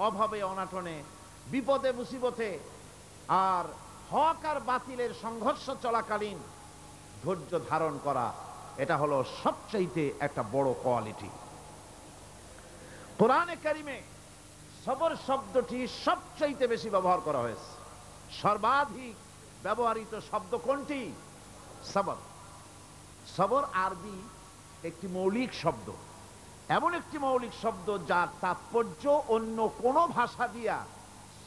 অভাবে অনাটনে, বিপদে মুসিবতে, আর হক আর বাতিলের সংঘর্ষ চলাকালীন ধৈর্য ধারণ করা, এটা হলো সবচাইতে একটা বড় কোয়ালিটি। কোরআনে কারিমে সবর শব্দটি সবচাইতে বেশি ব্যবহার করা হয়েছে। সর্বাধিক ব্যবহৃত শব্দ কোনটি? সবর। সবর আরবি একটি মৌলিক শব্দ, এমন একটি মৌলিক শব্দ যার তাৎপর্য অন্য কোনো ভাষা দিয়া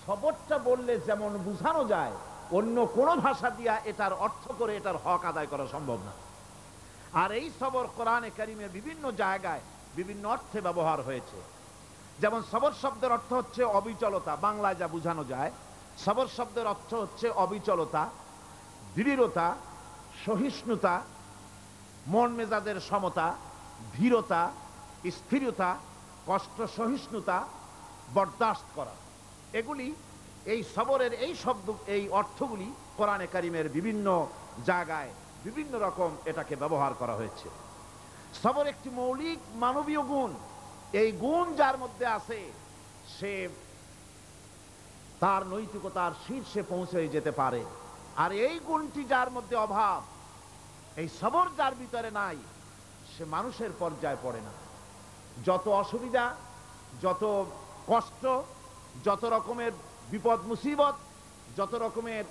সবরটা বললে যেমন বোঝানো যায়, অন্য কোনো ভাষা দিয়া এটার অর্থ করে এটার হক আদায় করা সম্ভব না। আর এই সবর কোরআনে কারিমে বিভিন্ন জায়গায় বিভিন্ন অর্থে ব্যবহার হয়েছে। যেমন সবর শব্দের অর্থ হচ্ছে অবিচলতা, বাংলায় যা বোঝানো যায়। সবর শব্দের অর্থ হচ্ছে অবিচলতা, দৃঢ়তা, সহিষ্ণুতা, মন মেজাজের সমতা, ধীরতা, স্থিরতা, কষ্ট সহিষ্ণুতা, বরদাস্ত করা। এগুলি এই সবরের এই শব্দ, এই অর্থগুলি কোরআনে কারিমের বিভিন্ন জায়গায় বিভিন্ন রকম এটাকে ব্যবহার করা হয়েছে। সবর একটি মৌলিক মানবীয় গুণ। এই গুণ যার মধ্যে আছে সে তার নৈতিকতার শীর্ষে পৌঁছে যেতে পারে। আর এই গুণটি যার মধ্যে অভাব, এই সবর যার ভিতরে নাই, সে মানুষের পর্যায়ে পড়ে না। যত অসুবিধা, যত কষ্ট, যত রকমের বিপদ মুসিবত, যত রকমের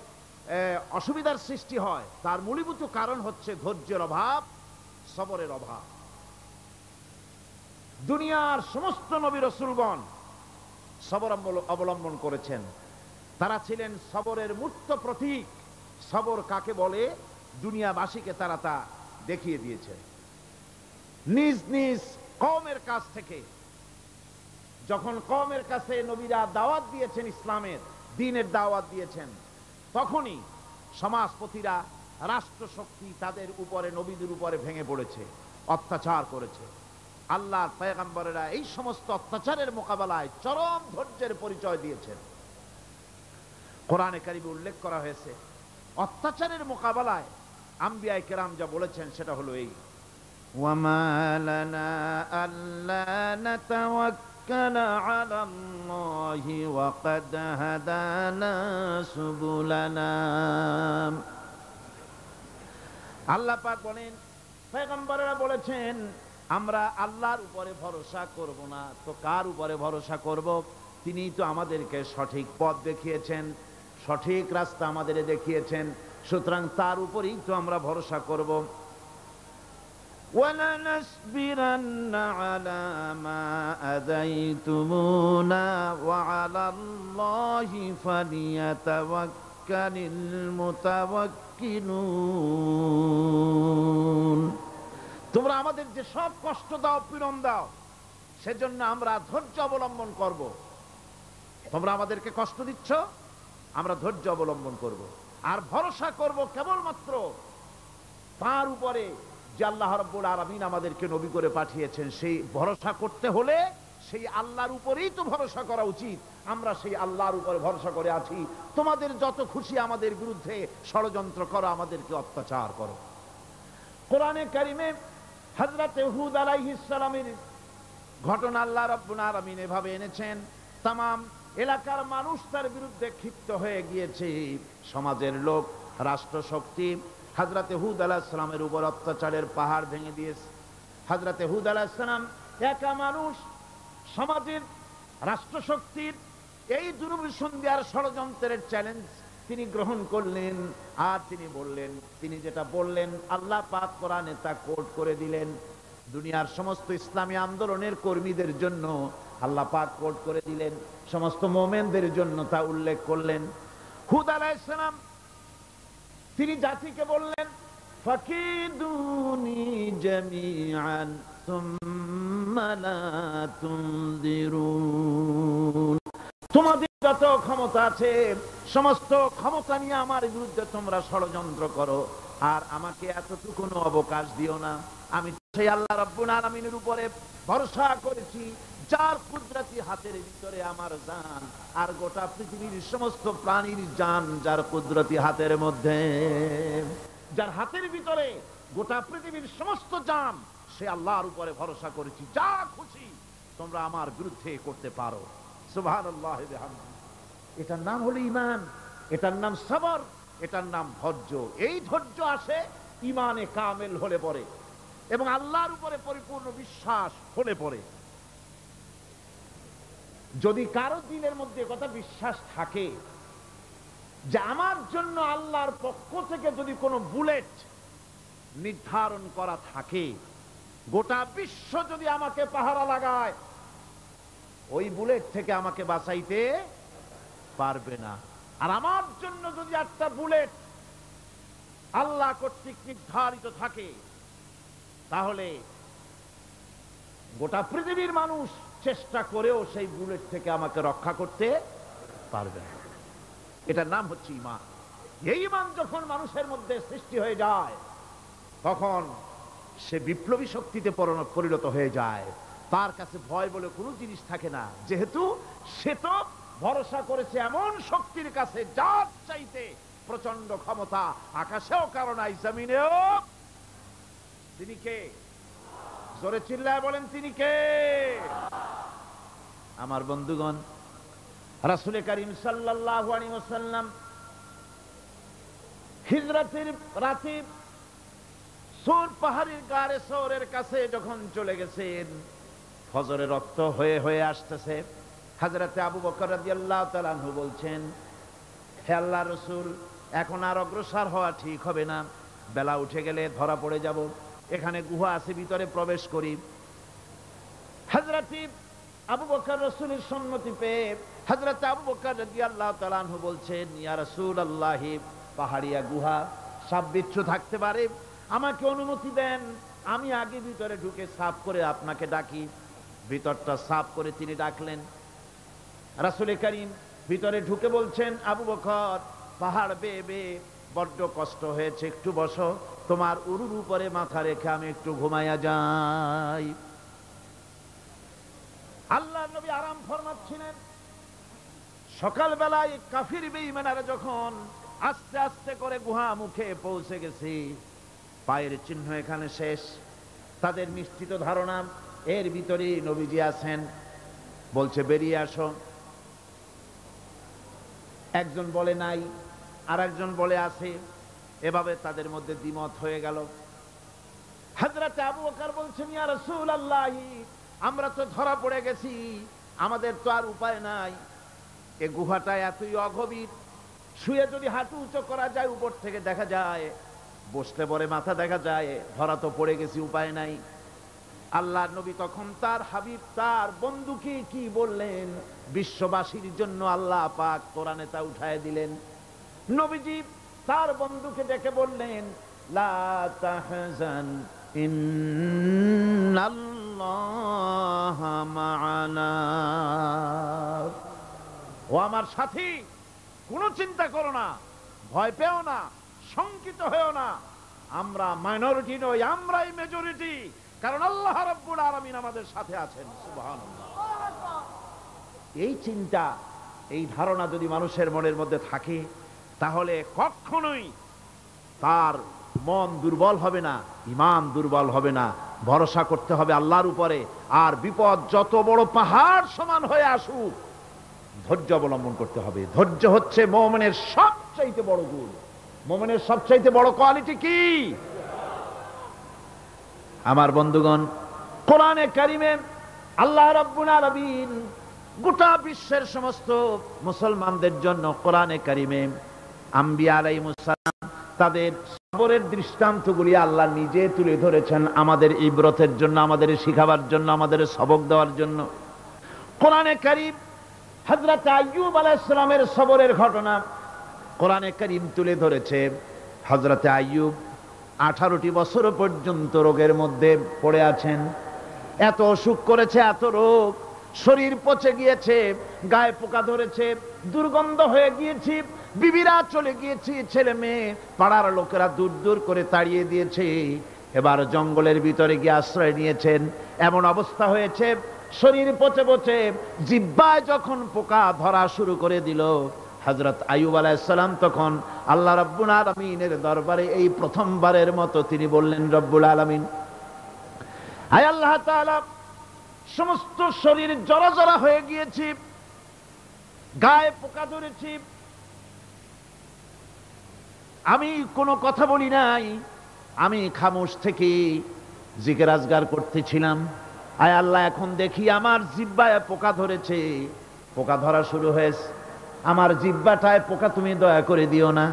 অসুবিধার সৃষ্টি হয়, তার মূলীভূত কারণ হচ্ছে ধৈর্যের অভাব, সবরের অভাব। দুনিয়ার সমস্ত নবী রাসূলগণ সবর অবলম্বন করেছেন। তারা ছিলেন সবরের মূর্ত প্রতীক। সবর কাকে বলে দুনিয়াবাসীকে তারা তা দেখিয়ে দিয়েছেন। নিজ নিজ কওমের কাছ থেকে যখন কওমের কাছে নবীরা দাওয়াত দিয়েছেন, ইসলামের দ্বীনের দাওয়াত দিয়েছেন, তখনই সমাজপতিরা, রাষ্ট্রশক্তি তাদের উপরে, নবীদের উপরে ভেঙে পড়েছে, অত্যাচার করেছে। আল্লাহর পয়গম্বরেরা এই সমস্ত অত্যাচারের মোকাবেলায় চরম ধৈর্যের পরিচয় দিয়েছেন। কোরআনে কারিমে উল্লেখ করা হয়েছে অত্যাচারের মোকাবেলায় আম্বিয়ায়ে কেরাম যা বলেছেন সেটা হলো এই: ওয়ামা লানা আল্লা নাতাওয়াক্কালা আলাল্লাহি ওয়া ক্বাদ হাদানা সুবুলানা। আল্লাহ পাক বলেন, পয়গম্বরেরা বলেছেন আমরা আল্লাহর উপরে ভরসা করব না তো কার উপরে ভরসা করব? তিনিই তো আমাদেরকে সঠিক পথ দেখিয়েছেন, সঠিক রাস্তা আমাদের দেখিয়েছেন, সুতরাং তার উপরেই তো আমরা ভরসা করব। ওয়ালানাসবিরান্না আলা মা আযাইতুমুনা ওয়া আলাল্লাহি ফালিয়াতাওয়াক্কালিল মুতাওয়াক্কিলুন। তোমরা আমাদের যে সব কষ্ট দাও, পীড়ন দাও, সেজন্য আমরা ধৈর্য অবলম্বন করব। তোমরা আমাদেরকে কষ্ট দিচ্ছ, আমরা ধৈর্য অবলম্বন করব আর ভরসা করব কেবলমাত্র তার উপরে যে আল্লাহ রাব্বুল আলামিন আমাদেরকে নবী করে পাঠিয়েছেন। সেই ভরসা করতে হলে সেই আল্লাহর উপরেই তো ভরসা করা উচিত। আমরা সেই আল্লাহর উপরে ভরসা করে আছি। তোমাদের যত খুশি আমাদের বিরুদ্ধে ষড়যন্ত্র করো, আমাদেরকে অত্যাচার করো। কোরআনে কারিমে হযরতে হুদ আলাইহিস সালামের ঘটনা আল্লাহ রাব্বুল আলামিন এভাবে এনেছেন। তামাম এলাকার মানুষ তার বিরুদ্ধে ক্ষিপ্ত হয়ে গিয়েছে। সমাজের লোক, রাষ্ট্রশক্তি হযরতে হুদ আলাইহিস সালামের উপর অত্যাচারের পাহাড় ভেঙে দিয়েছে। হযরতে হুদ আলাইহিস সালাম একা মানুষ, সমাজের রাষ্ট্রশক্তির এই দুর্বিসন্ধির ষড়যন্ত্রের চ্যালেঞ্জ তিনি গ্রহণ করলেন। আর তিনি বললেন, তিনি যেটা বললেন আল্লাহ পাক কোরআনে তা কোট করে দিলেন। দুনিয়ার সমস্ত ইসলামী আন্দোলনের কর্মীদের জন্য আল্লাহ পাক কোট করে দিলেন, সমস্ত মুমিনদের জন্য তা উল্লেখ করলেন। হুদ আলাইহিস সালাম তিনি জাতিকে বললেন, ফাকিদুনি জামিআন সুম্মা লা তুনজিরুন। তোমাদের যত ক্ষমতা আছে সমস্ত ক্ষমতা নিয়ে আমার বিরুদ্ধে তোমরা ষড়যন্ত্র করো, আর আমাকে এতটুকু অবকাশ দিও না। আমি সেই আল্লাহ রাব্বুল আলামিনের উপরে ভরসা করেছি যার কুদরতি হাতের ভিতরে আমার জান, আর গোটা পৃথিবীর সমস্ত প্রাণীর জান যার কুদরতি হাতের মধ্যে। যার হাতের ভিতরে গোটা পৃথিবীর সমস্ত জান, সে আল্লাহর উপরে ভরসা করেছি। যা খুশি তোমরা আমার বিরুদ্ধে করতে পারো। সুবহানাল্লাহ বিহামদিহি। এটার নাম হলো ঈমান, এটার নাম সবর, এটার নাম ধৈর্য। এই ধৈর্য আসে ঈমানে কামেল হলে পরে এবং আল্লাহর উপরে পরিপূর্ণ বিশ্বাস হলে পরে। যদি কারো দিলের মধ্যে কথা বিশ্বাস থাকে যে আমার জন্য আল্লাহর পক্ষ থেকে যদি কোনো বুলেট নির্ধারণ করা থাকে, গোটা বিশ্ব যদি আমাকে পাহারা লাগায়, ওই বুলেট থেকে আমাকে বাঁচাইতে পারবে না। আর আমার জন্য যদি একটা বুলেট আল্লাহ কর্তৃক নির্ধারিত থাকে, তাহলে গোটা পৃথিবীর মানুষ চেষ্টা করেও সেই বুলেট থেকে আমাকে রক্ষা করতে পারবে না। এটার নাম হচ্ছে ঈমান। এই ঈমান যখন মানুষের মধ্যে সৃষ্টি হয়ে যায়, তখন সে বিপ্লবী শক্তিতে পরিণত হয়ে যায়। তার কাছে ভয় বলে কোনো জিনিস থাকে না, যেহেতু সে তো ভরসা করেছে এমন শক্তির কাছে যার চাইতে প্রচন্ড ক্ষমতা আকাশেও কারো নাই, জমিনেও। তিনি কে? জোরে চিল্লায় বলেন, তিনি কে? আমার বন্ধুগণ, রাসূল করিম সাল্লাল্লাহু আলাইহি ওয়াসাল্লাম হিজরতের রাতে সূর পাহাড়ের গারে সৌরের কাছে যখন চলে গেছেন, ফজরের রক্ত হয়ে হয়ে আসতেছে। হযরতে আবু বকর রাদিয়াল্লাহু তাআলা আনহু বলছেন, হে আল্লাহর রাসূল, এখন আর অগ্রসর হওয়া ঠিক হবে না, বেলা উঠে গেলে ধরা পড়ে যাব। এখানে গুহা আছে, ভিতরে প্রবেশ করি। হযরতে আবু বকর রাসূলের সম্মতি পেয়ে হযরতে আবু বকর রাদিয়াল্লাহু তাআলা আনহু বলছেন, ইয়া রাসূলুল্লাহ, পাহাড়িয়া গুহা, সাপ বিচ্ছু থাকতে পারে, আমাকে অনুমতি দেন, আমি আগে ভিতরে ঢুকে সাফ করে আপনাকে ডাকি। ভিতরটা সাফ করে তিনি ডাকলেন। রাসূল করিম ভিতরে ঢুকে বলছেন, আবু বকর, পাহাড় বেয়ে বেয়ে বড্ড কষ্ট হয়েছে, একটু বসো, তোমার উরুর উপরে মাথা রেখে আমি একটু ঘুমাইয়া যাই। আল্লাহর নবী আরাম ফরমাচ্ছিলেন। সকালবেলায় কাফির বেঈমানেরা যখন আস্তে আস্তে করে গুহা মুখে পৌঁছে গেছে, পায়ের চিহ্ন এখানে শেষ। তাদের নিশ্চিত ধারণা এর ভিতরে নবীজি আছেন। বলছে, বেরিয়ে আসো। একজন বলে নাই, আর একজন বলে আছে। এভাবে তাদের মধ্যে দ্বিমত হয়ে গেল। হযরত আবু বকর বলছেন, ইয়া রাসূলুল্লাহ, আমরা তো ধরা পড়ে গেছি, আমাদের তো আর উপায় নাই। এ গুহাটা এতই অগভীর, শুয়ে যদি হাঁটু উঁচু করা যায় উপর থেকে দেখা যায়, বসলে পরে মাথা দেখা যায়, ধরা তো পড়ে গেছি, উপায় নাই। আল্লাহর নবী তখন তার হাবিব, তার বন্ধুকে কি বললেন? বিশ্ববাসীর জন্য আল্লাহ পাক কোরআনে তা উঠায় দিলেন। নবীজি তার বন্ধুকে ডেকে বললেন, লা তাহজান ইন্নাল্লাহা মা'ানা। ও আমার সাথী, কোনো চিন্তা করো না, ভয় পেও না, শঙ্কিত হয়েও না। আমরা মাইনরিটি নই, আমরাই মেজরিটি, কারণ আল্লাহ রাব্বুল আলামিন আমাদের সাথে আছেন। সুবহানাল্লাহ। এই চিন্তা, এই ধারণা যদি মানুষের মনের মধ্যে থাকে, তাহলে কখনোই তার মন দুর্বল হবে না, ঈমান দুর্বল হবে না। ভরসা করতে হবে আল্লাহর উপরে। আর বিপদ যত বড় পাহাড় সমান হয়ে আসুক, ধৈর্য অবলম্বন করতে হবে। ধৈর্য হচ্ছে মুমিনের সবচাইতে বড় গুণ। মুমিনের সবচাইতে বড় কোয়ালিটি কি? আমার বন্ধুগণ, কোরআনে কারিমে আল্লাহ রাব্বুল আলামিন গোটা বিশ্বের সমস্ত মুসলমানদের জন্য কোরআনে কারিমে আম্বিয়া আলাইহিস সালাম তাদের সবরের দৃষ্টান্তগুলি আল্লাহ নিজে তুলে ধরেছেন, আমাদের ইবরতের জন্য, আমাদের শিখাবার জন্য, আমাদের সবক দেওয়ার জন্য। কোরআনে কারিম হযরত আইয়ুব আলাইহিস সালামের সবরের ঘটনা কোরআনে কারিম তুলে ধরেছে। হযরত আইয়ুব 18টি বছর পর্যন্ত রোগের মধ্যে পড়ে আছেন। এত অসুখ করেছে, এত রোগ, শরীর পচে গিয়েছে, গায়ে পোকা ধরেছে, দুর্গন্ধ হয়ে গিয়েছে, বিবিরা চলে গিয়েছে, ছেলে মেয়ে পাড়ার লোকেরা দূর দূর করে তাড়িয়ে দিয়েছে। এবার জঙ্গলের ভিতরে গিয়ে আশ্রয় নিয়েছেন। এমন অবস্থা হয়েছে, শরীর পচে পচে জিহ্বায় যখন পোকা ধরা শুরু করে দিল, হযরত আইয়ুব আলাইহিস সালাম তখন আল্লাহ রাব্বুল আলামিনের দরবারে এই প্রথমবারের মতো তিনি বললেন, রব্বুল আলামিন, আয় আল্লাহ তাআলা, সমস্ত শরীর জরা জরা হয়ে গিয়েছে, গায়ে পোকা ধরেছি, আমি কোনো কথা বলি নাই, আমি খামোশ থেকে জিকির আজগার করতেছিলাম। আয় আল্লাহ, এখন দেখি আমার জিহ্বায় পোকা ধরেছে, পোকা ধরা শুরু হয়েছে। আমার জিহ্বাটায় পোকা তুমি দয়া করে দিও না,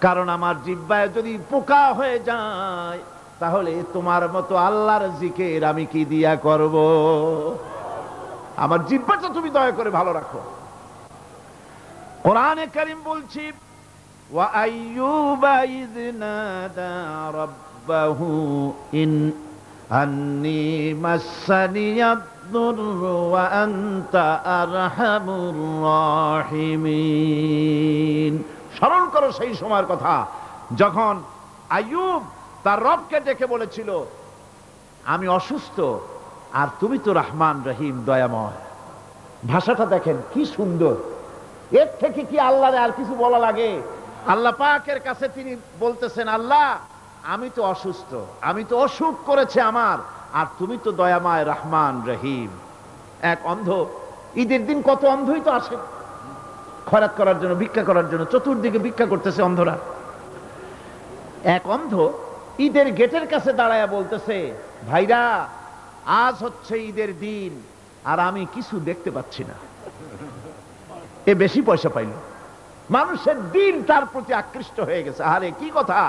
কারণ আমার জিহ্বায় যদি পোকা হয়ে যায় তাহলে তোমার মতো আল্লাহর জিকির আমি কি দিয়া করব? আমার জিহ্বাটা তুমি দয়া করে ভালো রাখো। কোরআনে কারীম বলছি, ওয়া আইয়ুবা ইয নাদা রাব্বাহু আন্নী মাসসানিয়াদ দুররু ওয়া আনতা আরহামুর রাহিমিন। স্মরণ করো সেই সময়ের কথা যখন আইয়ুব তার রবকে ডেকে বলেছিল, আমি অসুস্থ আর তুমি তো রহমান রহিম, দয়াময়। ভাষাটা দেখেন কি সুন্দর, এর থেকে কি আল্লাহর আর কিছু বলা লাগে? আল্লাহ পাকের কাছে তিনি বলতেছেন, আল্লাহ আমি তো অসুস্থ, আমি তো অসুখ করেছে আমার, আর তুমি তো দয়াময় রহমান রহিম। এক অন্ধ, ঈদের দিন কত অন্ধই তো আসে খয়রাত করার জন্য, ভিক্ষা করার জন্য, চতুর্দিকে ভিক্ষা করতেছে অন্ধরা। এক অন্ধ ঈদের গেটের কাছে দাঁড়ায়া বলতেছে, ভাইরা আজ হচ্ছে ঈদের দিন আর আমি কিছু দেখতে পাচ্ছি না। এ বেশি পয়সা পাইল, মানুষের দিন তার প্রতি আকৃষ্ট হয়ে গেছে। আরে কি কথা,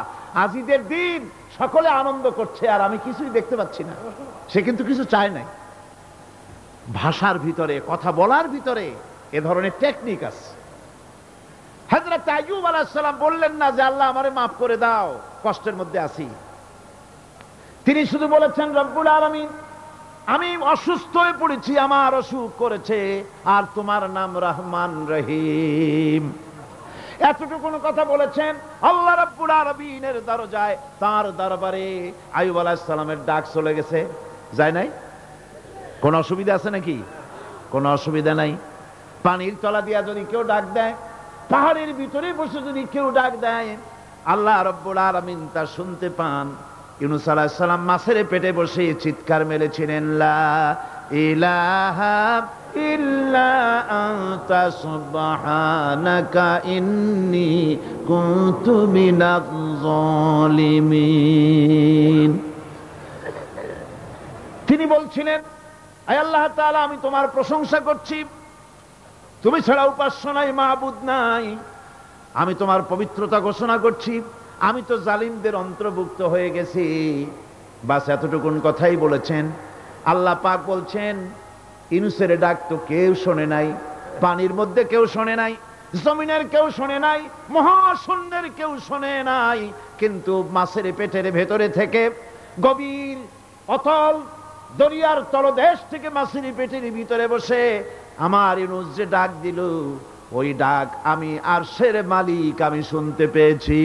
আজ ঈদের দিন, সকলে আনন্দ করছে আর আমি কিছুই দেখতে পাচ্ছি না। সে কিন্তু কিছু চায় নাই। ভাষার ভিতরে, কথা বলার ভিতরে এ ধরনের টেকনিক আছে। হযরত আইয়ুব আলাইহিস সালাম বললেন না যে আল্লাহ আমারে মাফ করে দাও, কষ্টের মধ্যে আছি। তিনি শুধু বলেছেন, রব্বুল আলামিন আমি অসুস্থ হয়ে পড়েছি, আমার অসুখ করেছে, আর তোমার নাম রহমান রহিম। এতটুকু কথা বলেছেন। আল্লাহ রাব্বুল আলামিনের দরজায়, তার দরবারে আইয়ুব আলাইহিস সালামের ডাক চলে গেছে। যায় নাই? কোন অসুবিধা আছে নাকি? কোনো অসুবিধা নাই। পানির তলা দিয়া যদি কেউ ডাক দেয়, পাহাড়ের ভিতরে বসে যদি কেউ ডাক দেয়, আল্লাহ রাব্বুল আলামিন তা শুনতে পান। ইউনূস আলাইহিস সালাম মাছের পেটে বসে চিৎকার মেরেছিলেন, লা ইলাহা ইল্লা আনতা সুবহানাকা ইন্নী কুনতু মিনাজ জালিমিন। তিনি বলছিলেন, আয় আল্লাহ তাআলা আমি তোমার প্রশংসা করছি, তুমি ছাড়া উপাস্য নাই, মাবুদ নাই। আমি তোমার পবিত্রতা ঘোষণা করছি, আমি তো জালিমদের অন্তর্ভুক্ত হয়ে গেছি। বাস এতটুকুন কথাই বলেছেন। আল্লাহ পাক বলছেন, ইউনূসের ডাক তো কেউ শোনে নাই, পানির মধ্যে কেউ শোনে নাই, জমিনের কেউ শোনে নাই, মহাশূন্যের কেউ শোনে নাই, কিন্তু মাছের পেটের ভেতরে থেকে, গভীর অতল দরিয়ার তলদেশ থেকে মাছের পেটের ভিতরে বসে আমার ইউনূস যে ডাক দিল, ওই ডাক আমি আরশের মালিক আমি শুনতে পেয়েছি,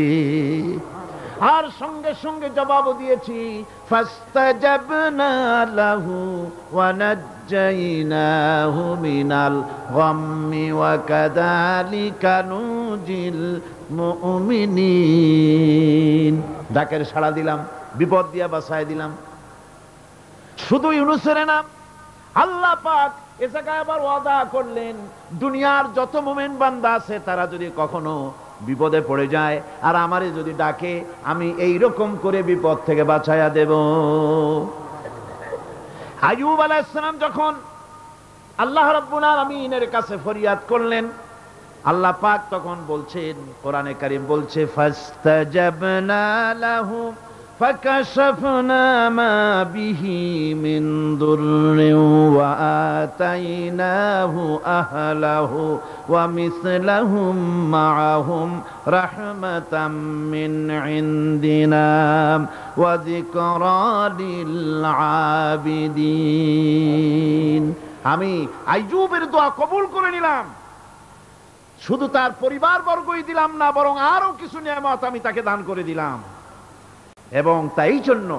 আর সঙ্গে সঙ্গে জবাব দিয়েছি। ফাস্তাজাবনা লাহু ওয়া নাজ্জাইনাহু মিনাল গাম্মি ওয়া কাযালিকা নুজিল মুমিনিন। ডাকের সাড়া দিলাম, বিপদ দিয়া বাঁচায় দিলাম। শুধু ইউনূসের নাম, আল্লাহ পাক এ জায়গায় আবার ওয়াদা করলেন, দুনিয়ার যত মুমিন বান্দা আছে তারা যদি কখনো বিপদে পড়ে যায় আর আমারে যদি ডাকে, আমি এই রকম করে বিপদ থেকে বাঁচায়া দেব। আইয়ুব আলাইহিস সালাম যখন আল্লাহ রাব্বুল আলামিনের কাছে ফরিয়াদ করলেন, আল্লাহ পাক তখন বলছেন, কোরআনে কারীম বলছে, ফাস্তাজাবনা লাহু فكشفنا ما به من ضر وآتيناه أهله ومثلهم معهم رحمة من عندنا وذكرى للعابدين। আমি আইয়ুবের দোয়া কবুল করে নিলাম, শুধু তার পরিবার বর্গই দিলাম না, বরং আরো কিছু নিয়ামত আমি তাকে দান করে দিলাম। এবং তাই জন্য,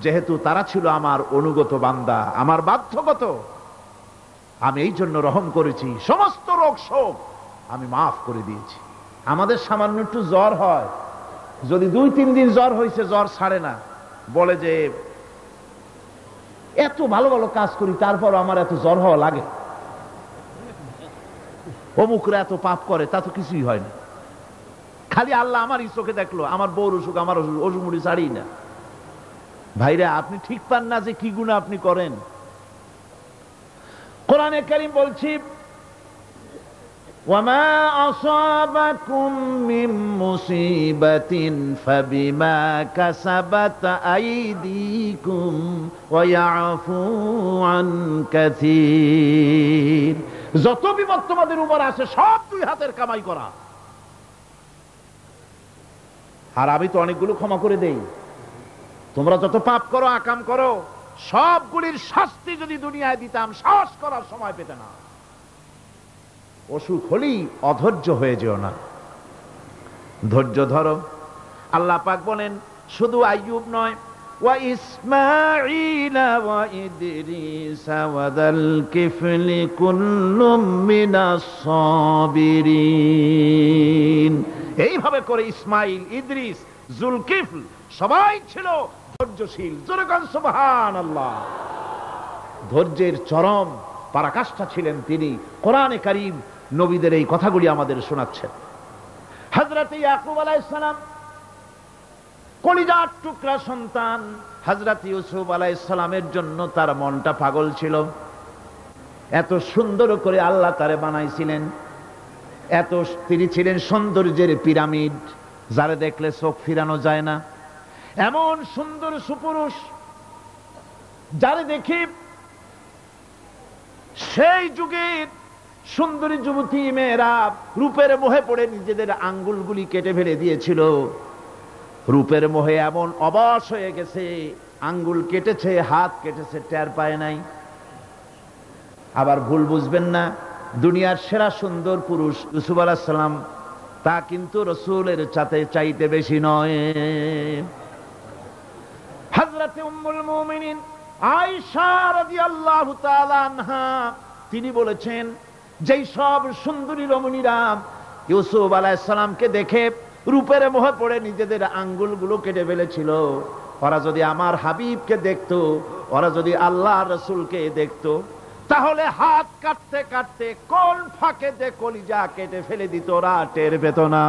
যেহেতু তারা ছিল আমার অনুগত বান্দা, আমার বাধ্যগত, আমি এই জন্য রহম করেছি, সমস্ত রোগ শোক আমি মাফ করে দিয়েছি। আমাদের সামান্য একটু জ্বর হয়, যদি 2-3 দিন জ্বর হয়েছে, জ্বর ছাড়ে না, বলে যে এত ভালো ভালো কাজ করি তারপর আমার এত জ্বর হওয়া লাগে। অমুকরা এত পাপ করে, তা তো কিছুই হয় না। খালি আল্লাহ আমারই চোখে দেখলো, আমার বউর অসুখ, আমার অসুখ মুড়ি ছাড়ি না। ভাইরা, আপনি ঠিক পান না যে কি গুনাহ আপনি করেন? কোরআনে কারীম বলছি, ওয়ামা আসাবাকুম মিন মুসিবাতিন ফাবিমা কাসাবাত আইদিকুম ওয়া ইয়াফু আন কাসীর। যত বিপদ তোমাদের উপর আসে সব দুই হাতের কামাই করা। আর আমি তো অনেকগুলো ক্ষমা করে দেই। তোমরা যত পাপ করো, আকাম করো, সবগুলির শাস্তি যদি দুনিয়ায় দিতাম, সাহস করার সময় পেতে না। অসুখ হলেই অধৈর্য হয়ে যেও না, ধৈর্য ধরো। আল্লাহ পাক বলেন, শুধু আইয়ুব নয়, ওয়া ইসমাঈল ওয়া ইদরিস ওয়া যাল কিফলি কুল্লুম মিনাস সাবিরিন। এইভাবে করে ইসমাঈল, ইদ্রিস, জুলকিফল সবাই ছিল ধৈর্যশীল। জোরে বলেন সুবহানাল্লাহ। ধৈর্যের চরম পরাকাষ্ঠা ছিলেন তিনি। কোরআনে কারীম নবীদের এই কথাগুলি আমাদের শোনাচ্ছেন। হযরত ইয়াকুব আলাইহিস সালাম, কলিজার টুকরা সন্তান হযরত ইউসুফ আলাইহিস সালামের জন্য তার মনটা পাগল ছিল। এত সুন্দর করে আল্লাহ তারে বানাইছিলেন, এত তিনি ছিলেন সৌন্দর্যের পিরামিড, যারে দেখলে চোখ ফিরানো যায় না। এমন সুন্দর সুপুরুষ, যারে দেখি সেই যুগের সুন্দরী যুবতী মেয়েরা রূপের মোহে পড়ে নিজেদের আঙ্গুলগুলি কেটে ফেলে দিয়েছিল। রূপের মোহে এমন অবশ হয়ে গেছে, আঙ্গুল কেটেছে, হাত কেটেছে, টের পায় নাই। আবার ভুল বুঝবেন না, দুনিয়ার সেরা সুন্দর পুরুষ ইউসুফ আলাইহিস সালাম, তা কিন্তু রাসূলের চাইতে বেশি নয়। হযরত উম্মুল মুমিনিন আয়েশা রাদিয়াল্লাহু তাআলা আনহা তিনি বলেছেন, যেই সব সুন্দরী রমণীরা ইউসুফ আলাইহিস সালামকে দেখে রূপের মোহে পড়ে নিজেদের আঙ্গুলগুলো কেটে ফেলেছিল, ওরা যদি আমার হাবিবকে দেখতো, ওরা যদি আল্লাহর রাসূলকে দেখতো, তাহলে হাত কাটতে কাটতে কোন ফাঁকে যে কলিজা কেটে ফেলে দিত, ওরা টের পেত না।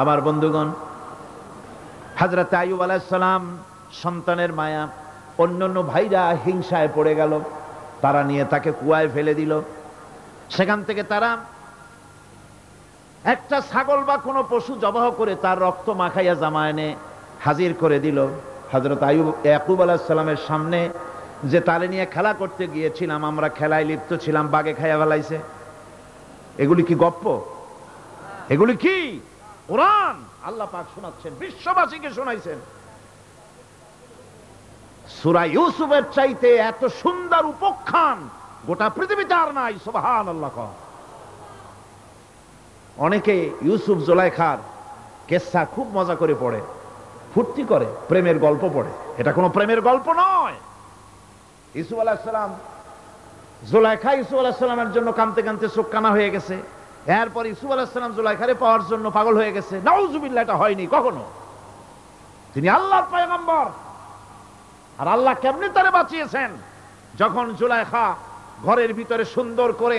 আমার বন্ধুগণ, হযরত আইয়ুব আলাইহিস সালাম সন্তানের মায়া, অন্যান্য ভাইরা হিংসায় পড়ে গেল, তারা নিয়ে তাকে কুয়ায় ফেলে দিল। সেখান থেকে তারা একটা ছাগল বা কোনো পশু জবাহ করে তার রক্ত মাখাইয়া জামায়ানে হাজির করে দিল। হযরত ইয়াকুব আলাইহিস সালামের সামনে যে তালে নিয়ে খেলা করতে গিয়েছিলাম, আমরা খেলায় লিপ্ত ছিলাম, বাগে খাইয়া ফেলাইছে। এগুলি কি গপ্প? এগুলি কি কোরআন? আল্লাহ পাক শোনাচ্ছেন, বিশ্ববাসীকে শোনাইছেন। সূরা ইউসুফের চাইতে এত সুন্দর উপাখ্যান গোটা পৃথিবীতে আর নাই। সুবহানাল্লাহ। অনেকে ইউসুফ জুলাইখার কেসা খুব মজা করে পড়ে, ফুর্তি করে, প্রেমের গল্প পড়ে। এটা কোনো প্রেমের গল্প নয়। ইউসুফ আলাইহিস সালাম, জুলাইখা ইউসুফ আলাইহিস সালামের জন্য কাঁদতে কাঁদতে চোখ কানা হয়ে গেছে। এরপর ইউসুফ আলাইহিস সালাম জুলাইখারে পাওয়ার জন্য পাগল হয়ে গেছে। নাউজুবিল্লাহ, এটা হয়নি কখনো। তিনি আল্লাহর পয়গম্বর। আর আল্লাহ কেমনে তারে বাঁচিয়েছেন? যখন জুলাইখা ঘরের ভিতরে সুন্দর করে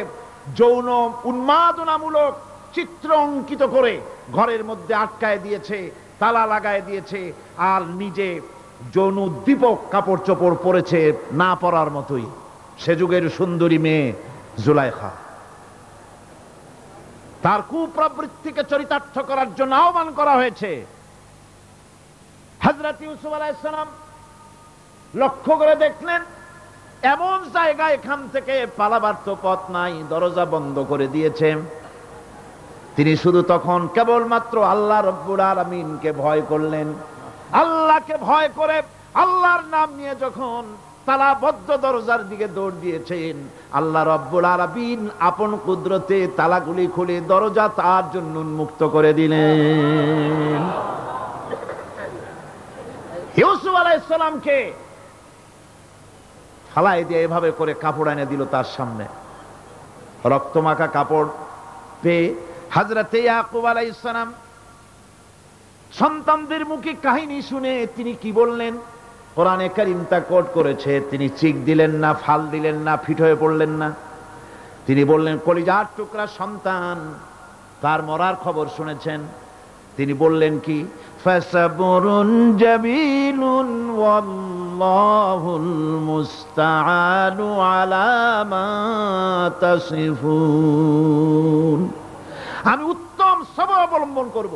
যৌন উন্মাদনামূলক চিত্র অঙ্কিত করে ঘরের মধ্যে আটকায় দিয়েছে, তালা লাগায় দিয়েছে, আর নিজে যৌন উদ্দীপক কাপড় চোপড় পরেছে, না পরার মতোই। সে যুগের সুন্দরী মেয়ে জুলাইখা। তার কুপ্রবৃত্তিকে চরিতার্থ করার জন্য আহ্বান করা হয়েছে। হযরত ইউসুফ আলাইহিস সালাম লক্ষ্য করে দেখলেন, এমন জায়গা, এখান থেকে পালাবার তো পথ নাই, দরজা বন্ধ করে দিয়েছে। তিনি শুধু তখন কেবলমাত্র আল্লাহ রব্বুল আলামিনকে ভয় করলেন। আল্লাহকে ভয় করে আল্লাহর নাম নিয়ে যখন তালাবদ্ধ দরজার দিকে দৌড় দিয়েছেন, আল্লাহ রব্বুল আলামিন আপন কুদরতে তালাগুলি খুলে দরজা তার জন্য উন্মুক্ত করে দিলেন। ইউসুফ আলাইহিস সালামকে ফালাই দিয়ে এভাবে করে কাপড় এনে দিল তার সামনে। রক্তমাখা কাপড় পেয়ে হযরত ইয়াকুব আলাইহিস সালাম সন্তানদের মুখে কাহিনী শুনে তিনি কি বললেন? কোরআনে কারীম তা কোট করেছে। তিনি চিক দিলেন না, ফাল দিলেন না, ফিট হয়ে পড়লেন না। তিনি বললেন, কলিজার টুকরা সন্তান তার মরার খবর শুনেছেন। তিনি বললেন কি, ফাসাবরুন জামিলুন ওয়াল্লাহুল মুস্তাআনু আলা মা তাসিফুন। আমি উত্তম সবর অবলম্বন করব।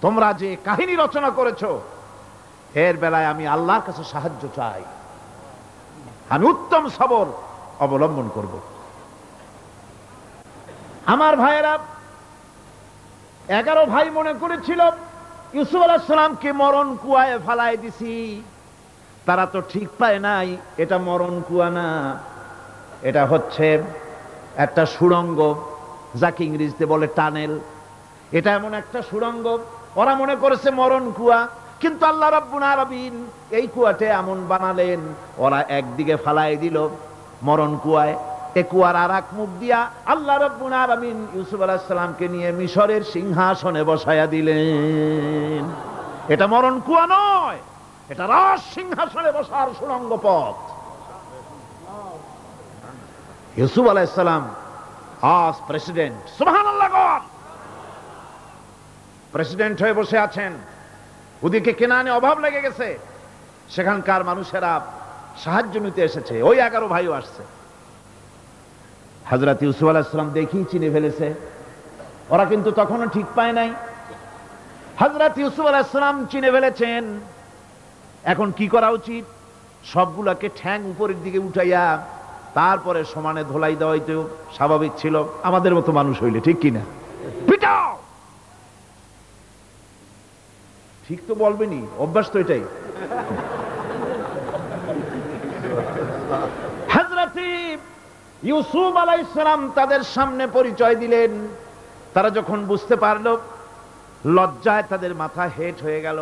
তোমরা যে কাহিনী রচনা করেছো এর বেলায় আমি আল্লাহর কাছে সাহায্য চাই। আমি উত্তম সবর অবলম্বন করব। আমার ভাইয়েরা, 11 ভাই মনে করেছিল ইউসুফ আলাইহিস সালামকে মরণ কুয়ায় ফালায় দিছি। তারা তো ঠিক পায় নাই এটা মরণ কুয়া না, এটা হচ্ছে একটা সুড়ঙ্গ, যাকে ইংরেজিতে বলে টানেল। এটা এমন একটা সুড়ঙ্গ, ওরা মনে করেছে মরণ কুয়া। কিন্তু আল্লাহ রাব্বুল আলামিন এই কুয়াতে এমন বানালেন, ওরা একদিকে ফালায় দিল মরণ কুয়ায়, এ কুয়ার আর এক মুখ দিয়া আল্লাহ রাব্বুল আলামিন ইউসুফ আলাইহিস সালামকে নিয়ে মিশরের সিংহাসনে বসায়া দিলেন। এটা মরণ কুয়া নয়, এটা রাজ সিংহাসনে বসার সুড়ঙ্গ পথ। ইউসুফ আলাইহিস সালাম আজ প্রেসিডেন্ট, সুবহানাল্লাহ, প্রেসিডেন্ট হয়ে বসে আছেন। ওদিকে কেনানে অভাব লেগে গেছে, সেখানকার মানুষেরা সাহায্য নিতে এসেছে, ওই 11 ভাইও আসছে। হযরত ইউসুফ আলাইহিস সালাম দেখেই চিনে ফেলেছে, ওরা কিন্তু তখনও ঠিক পায় নাই। হযরত ইউসুফ আলাইহিস সালাম চিনে ফেলেছেন। এখন কি করা উচিত? সবগুলোকে ঠ্যাং উপরের দিকে উঠাইয়া তারপরে সমানে ধোলাই দেওয়াই তো স্বাভাবিক ছিল, আমাদের মতো মানুষ হইলে, ঠিক কিনা? পিটাও, ঠিক তো বলবেনি, অভ্যাস তো এটাই। হযরত ইউসুফ আলাইহিস সালাম তাদের সামনে পরিচয় দিলেন। তারা যখন বুঝতে পারলো, লজ্জায় তাদের মাথা হেট হয়ে গেল।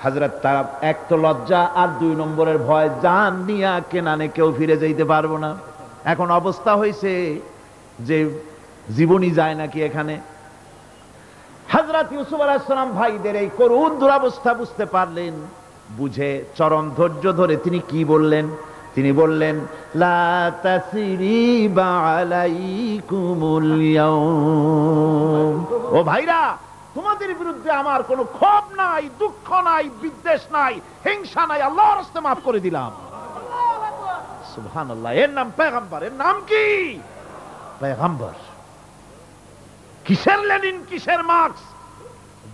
হযরত, তারা এক তো লজ্জা, আর 2 নম্বরের ভয়, জান নিয়া কেনানে কেউ ফিরে যাইতে পারবো না। এখন অবস্থা হয়েছে যে জীবনই যায় নাকি এখানে। হযরত ইউসুফ আলাইহিস সালাম ভাইদের এই করুণ দুরবস্থা বুঝতে পারলেন, বুঝে চরম ধৈর্য ধরে তিনি কি বললেন? তিনি বললেন, লা তাসরিবা আলাইকুমুল ইয়াউম। ও ভাইরা, তোমাদের বিরুদ্ধে আমার কোনো ক্ষোভ নাই, দুঃখ নাই, বিদ্বেষ নাই, হিংসা নাই, আল্লাহর রাস্তে মাফ করে দিলাম। সুবহানাল্লাহ। এর নাম পয়গম্বর। এর নাম কি? পয়গম্বর। কিসের লেনিন, কিসের মার্কস?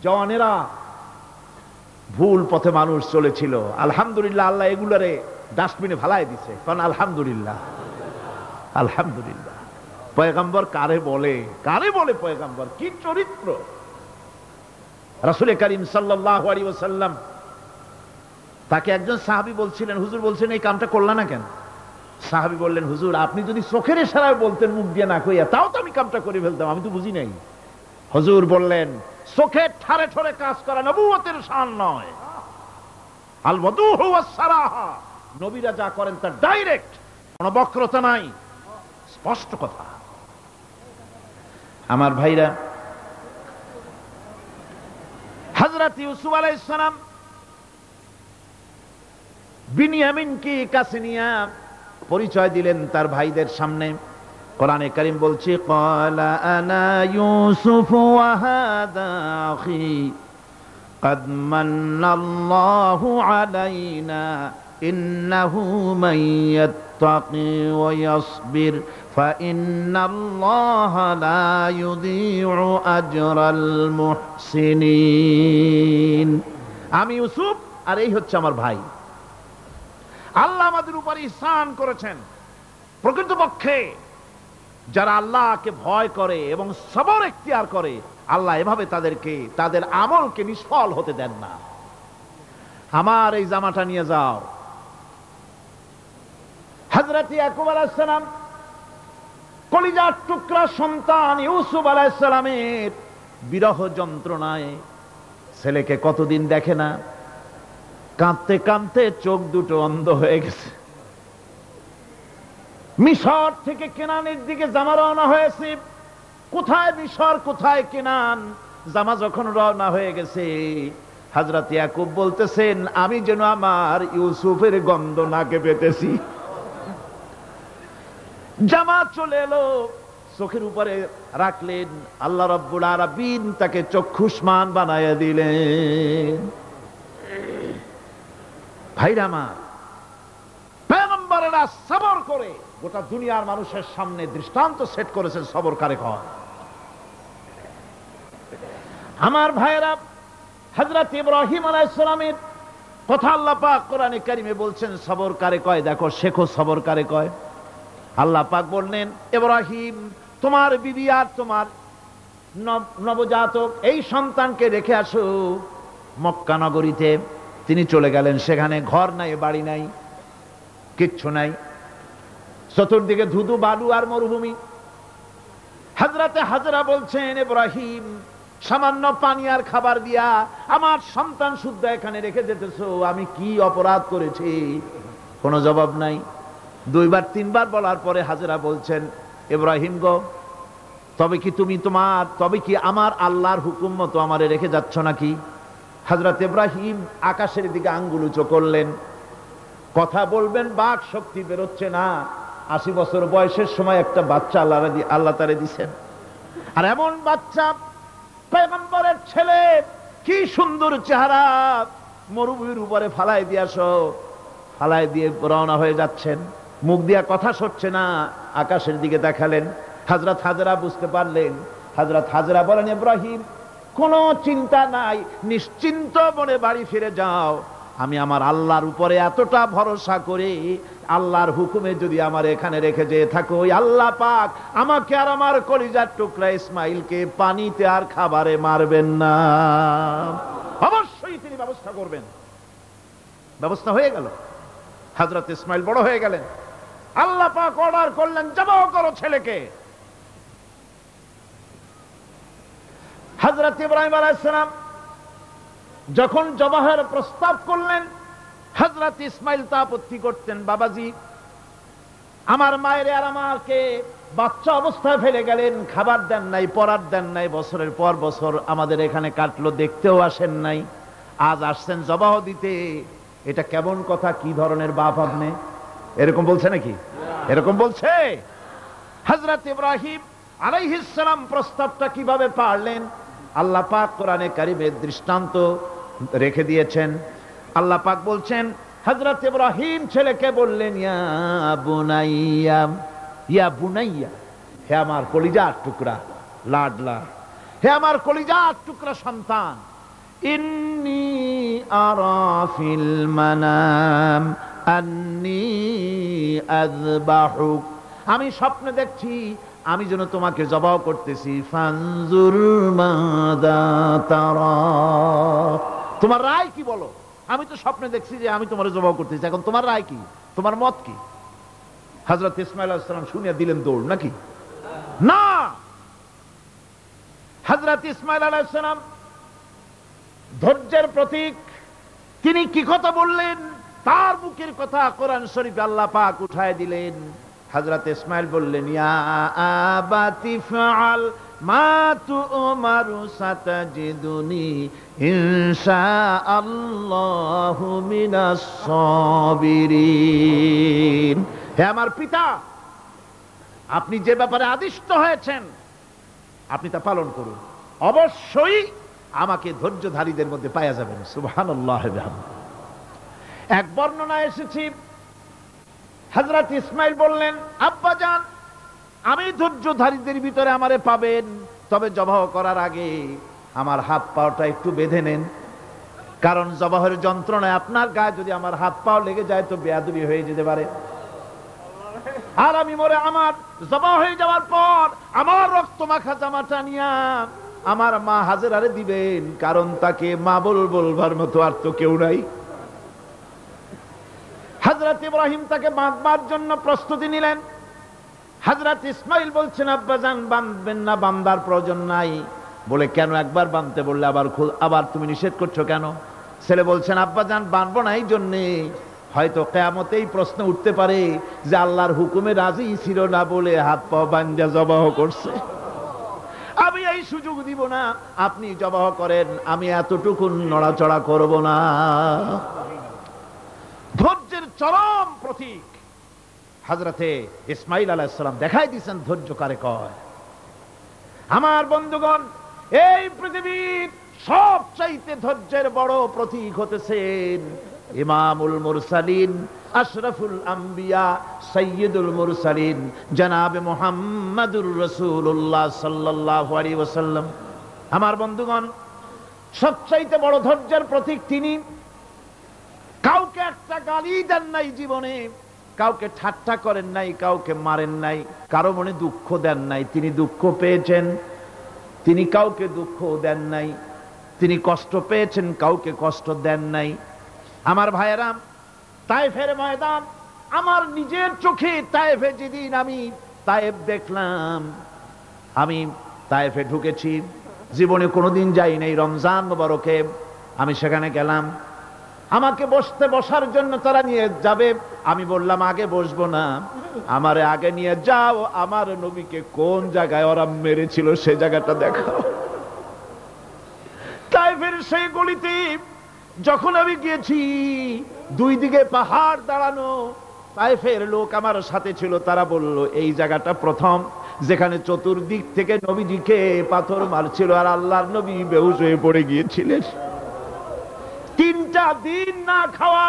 জওয়ানেরা, ভুল পথে মানুষ চলেছিল, আলহামদুলিল্লাহ আল্লাহ এগুলারে ডাস্টবিনে ফালাই দিছে। কারণ আলহামদুলিল্লাহ, আলহামদুলিল্লাহ। পয়গম্বর কারে বলে, কারে বলে পয়গম্বর? কি চরিত্র! রাসূল করিম সাল্লাল্লাহু আলাইহি ওয়াসাল্লাম, তাকে একজন সাহাবী বলছিলেন, হুজুর বলছেন এই কামটা করলা না কেন? সাহাবী বললেন, হুজুর আপনি যদি চোখের ইশারায় বলতেন, মুখ দিয়ে না কইয়া, তাও তো আমি কামটা করে ফেলতাম, আমি তো বুঝি নাই। হুজুর বললেন, চোখের ঠারে ঠারে কাজ করা নবুয়তের শান নয়। আল ওয়াদুহু ওয়াস সারাহা, নবীরা যা করেন তা ডাইরেক্ট, কোনো বক্রতা নাই, স্পষ্ট কথা। আমার ভাইরা, হযরত ইউসুফ আলাইহিস সালাম বিনিয়ামিনকে কাছে নিয়ে পরিচয় দিলেন তার ভাইদের সামনে। কোরআনে কারীম বলছে, ক্বালা আনা ইউসুফ ওয়া হাদা আখি ক্বাদ মান্নাল্লাহু আলাইনা ইন্নাহু মান ইয়াত্তাকি ওয়া ইয়াসবির ফাইন্নাল্লাহা লা ইউযীউ আজরাল মুহসিনিন। আমি ইউসুফ, আর এই হচ্ছে আমার ভাই। আল্লাহ আমাদের উপর ইহসান করেছেন। প্রকৃতপক্ষে যারা আল্লাহকে ভয় করে এবং সবর ইখতিয়ার করে, আল্লাহ এভাবে তাদেরকে, তাদের আমলকে নিষ্ফল হতে দেন না। আমার এই জামাটা নিয়ে যাও। হযরত ইয়াকুব আলাইহিস সালাম, কলিজার টুকরা সন্তান ইউসুফ আলাইহিস সালামের বিরহ যন্ত্রণায় ছেলেকে কতদিন দেখে না, কাঁদতে কাঁদতে চোখ দুটো অন্ধ হয়ে গেছে। মিশর থেকে কেনানের দিকে জামা রওনা হয়েছে। কোথায় মিশর, কোথায় কেনান? জামা যখন রওনা হয়ে গেছে, হযরত ইয়াকুব বলতেছেন, আমি যেন আমার ইউসুফের গন্ধ নাকে পেতেছি। জামা চলে এলো, চোখের উপরে রাখলেন, আল্লাহ রাব্বুল আলামিন তাকে চক্ষুষ্মান বানায়া দিলেন। ভাইরা আমার, পয়গম্বরেরা সবর করে গোটা দুনিয়ার মানুষের সামনে দৃষ্টান্ত সেট করেছেন সবর কারে কয়। আমার ভাইরা, হযরত ইব্রাহিম আলাইহিস সালামের কথা আল্লাহ পাক কোরআনে কারিমে বলছেন সবর কারে কয়। দেখো, শেখো সবর কারে কয়। আল্লাহ পাক বললেন, ইব্রাহিম, তোমার বিবি আর তোমার নবজাতক এই সন্তানকে রেখে আসো মক্কা নগরীতে। তিনি চলে গেলেন, সেখানে ঘর নাই, বাড়ি নাই, কিচ্ছু নাই, চতুর্দিকে ধুধু বালু আর মরুভূমি। হযরতে হাজরা বলছেন, ইব্রাহিম, সামান্য পানি আর খাবার দিয়া আমার সন্তান শুদ্ধ এখানে রেখে যেতেছো, আমি কি অপরাধ করেছি? কোনো জবাব নাই। দুইবার তিনবার বলার পরে হাজরা বলছেন, ইব্রাহিম গো, তবে কি আমার আল্লাহর হুকুম মতো আমারে রেখে যাচ্ছ নাকি? হযরত ইব্রাহিম আকাশের দিকে আঙ্গুল উঁচু করলেন। কথা বলবেন, বাক শক্তি বেরোচ্ছে না। 80 বছর বয়সের সময় একটা বাচ্চা আল্লাহ তারে দিছেন। আর এমন বাচ্চা, পয়গম্বরের ছেলে, কি সুন্দর চেহারা, মরুভূমির উপরে ফালাই দিয়ে রওনা হয়ে যাচ্ছেন। মুখ দিয়া কথা সরছে না, আকাশের দিকে দেখালেন। হযরত হাজরা বুঝতে পারলেন। হযরত হাজরা বলেন, ইব্রাহিম, কোনো চিন্তা নাই, নিশ্চিন্ত মনে বাড়ি ফিরে যাও। আমি আমার আল্লাহর উপরে এতটা ভরসা করে, আল্লাহর হুকুমে যদি আমার এখানে রেখে যেয়ে থাকো, ওই আল্লাহ পাক আমাকে আর আমার কলিজার টুকরা ইসমাইলকে পানিতে আর খাবারে মারবেন না, অবশ্যই তিনি ব্যবস্থা করবেন। ব্যবস্থা হয়ে গেল। হযরত ইসমাইল বড় হয়ে গেলেন। আল্লাহ পাক অর্ডার করলেন, জবাহ করো ছেলেকে। হযরত ইব্রাহিম আলাইহিস সালাম যখন জবাহের প্রস্তাব করলেন, হযরত ইসমাইল তা আপত্তি করতেন, বাবাজি, আমার মায়ের আর আমাকে বাচ্চা অবস্থায় ফেলে গেলেন, খাবার দেন নাই, পরার দেন নাই, বছরের পর বছর আমাদের এখানে কাটলো, দেখতেও আসেন নাই, আজ আসছেন জবাহ দিতে। এটা কেমন কথা? কি ধরনের বাপ আপনি? এরকম বলছে নাকি? এরকম বলছে? হযরত ইব্রাহিম আলাইহিস সালাম প্রস্তাবটা কিভাবে পারলেন? আল্লাহ পাক কোরআনে কারিমে দৃষ্টান্ত রেখে দিয়েছেন। আল্লাহ পাক বলছেন, হযরত ইব্রাহিম ছেলেকে বললেন, ইয়া বুনাইয়া, হে আমার কলিজার টুকরা লাডলা, হে আমার কলিজার টুকরা সন্তান, ইন্নী আরা ফিল মানাম আন্নী আযবাহুক, আমি স্বপ্নে দেখছি আমি যেন তোমাকে জবাহ করতেছি। ফানজুর মাযা তারা, তোমার রায় কি বলো? আমি তো স্বপ্নে দেখছি যে আমি তোমার জবাহ করতেছি, এখন তোমার রায় কি, তোমার মত কি? হযরত ইসমাঈল আলাইহিস সালাম শুনিয়া দিলেন দৌড়, নাকি না? হযরত ইসমাঈল আলাইহিস সালাম ধৈর্যের প্রতীক। তিনি কি কথা বললেন? তার মুখের কথা কোরআন শরীফে আল্লাহ পাক উঠায় দিলেন। হযরত ইসমাঈল বললেন, ইয়া আবাতি ফাআল মা তু'মারু সাতাজিদুনি ইনশাআল্লাহু মিনাস সাবিরিন। হে আমার পিতা, আপনি যে ব্যাপারে আদিষ্ট হয়েছেন আপনি তা পালন করুন, অবশ্যই আমাকে ধৈর্যধারীদের মধ্যে পাওয়া যাবেন। সুবহানাল্লাহ। এক বর্ণনায় এসেছে, হযরত ইসমাঈল বললেন, আব্বাজান, আমি ধৈর্যধারীদের ভিতরে আমারে পাবেন, তবে জবাহ করার আগে আমার হাত পাওটা একটু বেঁধে নেন, কারণ জবাহের যন্ত্রণায় আপনার গায়ে যদি আমার হাত পাও লেগে যায় তো বেয়াদবি হয়ে যেতে পারে। আর আমি মরে আমার জবাহ হয়ে যাওয়ার পর আমার রক্ত মাখা জামাটা নিয়া আমার মা হাজেরারে দিবেন, কারণ তাকে মা বলবার মতো আর তো কেউ নাই। হযরত ইব্রাহিম তাকে বাঁধবার জন্য প্রস্তুতি নিলেন। হযরত ইসমাঈল বলছেন, আব্বাজান, বাঁধবেন না, বাঁধার প্রয়োজন নাই। বলে, কেন? একবার বাঁধতে বললে আবার তুমি নিষেধ করছো কেন? ছেলে বলছেন, আব্বাজান, বাঁধবো না এই জন্যে, হয়তো কিয়ামতেই প্রশ্ন উঠতে পারে যে আল্লাহর হুকুমে রাজি ছিল না বলে হাত পা বাঁধা জবাহ করছে। আমি এই সুযোগ দিব না, আপনি জবাহ করেন, আমি এতটুকু নড়াচড়া করব না। ধৈর্যের চরম প্রতীক হযরতে ইসমাঈল আলাইহিস সালাম দেখাই দিয়েছেন ধৈর্য কারে কয়। আমার বন্ধুগণ, এই পৃথিবীর সবচাইতে ধৈর্যের বড় প্রতীক হতেছেন ইমামুল মুরসালিন, আশরাফুল আম্বিয়া, সাইয়্যিদুল মুরসালিন জনাবে মুহাম্মাদুর রাসূলুল্লাহ সাল্লাল্লাহু আলাইহি ওয়াসাল্লাম। আমার বন্ধুগণ, সবচাইতে বড় ধৈর্যের প্রতীক তিনি। কাউকে একটা গালি দেন নাই জীবনে, কাউকে ঠাট্টা করেন নাই, কাউকে মারেন নাই, কারো মনে দুঃখ দেন নাই। তিনি দুঃখ পেয়েছেন, তিনি কাউকে দুঃখ দেন নাই। তিনি কষ্ট পেয়েছেন, কাউকে কষ্ট দেন নাই। আমার ভাইয়েরা, তায়েফের ময়দান, আমার নিজের চোখে তায়েফে যেদিন আমি তায়েফ দেখলাম, আমি তায়েফে ঢুকেছি, জীবনে কোনোদিন যাই নাই। রমজান মুবারকে আমি সেখানে গেলাম, আমাকে বসার জন্য তারা নিয়ে যাবে। আমি বললাম আগে বসবো না, আমারে আগে নিয়ে যাও, আমার নবীকে কোন জায়গায় ওরা মেরেছিল সে জায়গাটা দেখাও। তায়েফের সেই গলিতে যখন আমি গিয়েছি, দুই দিকে পাহাড় দাঁড়ানো, তায়েফের লোক আমার সাথে ছিল, তারা বলল এই জায়গাটা প্রথম যেখানে চতুর্দিক থেকে নবীজিকে পাথর মারছিল আর আল্লাহর নবী বেহুশ হয়ে পড়ে গিয়েছিলেন। 3টা দিন না খাওয়া,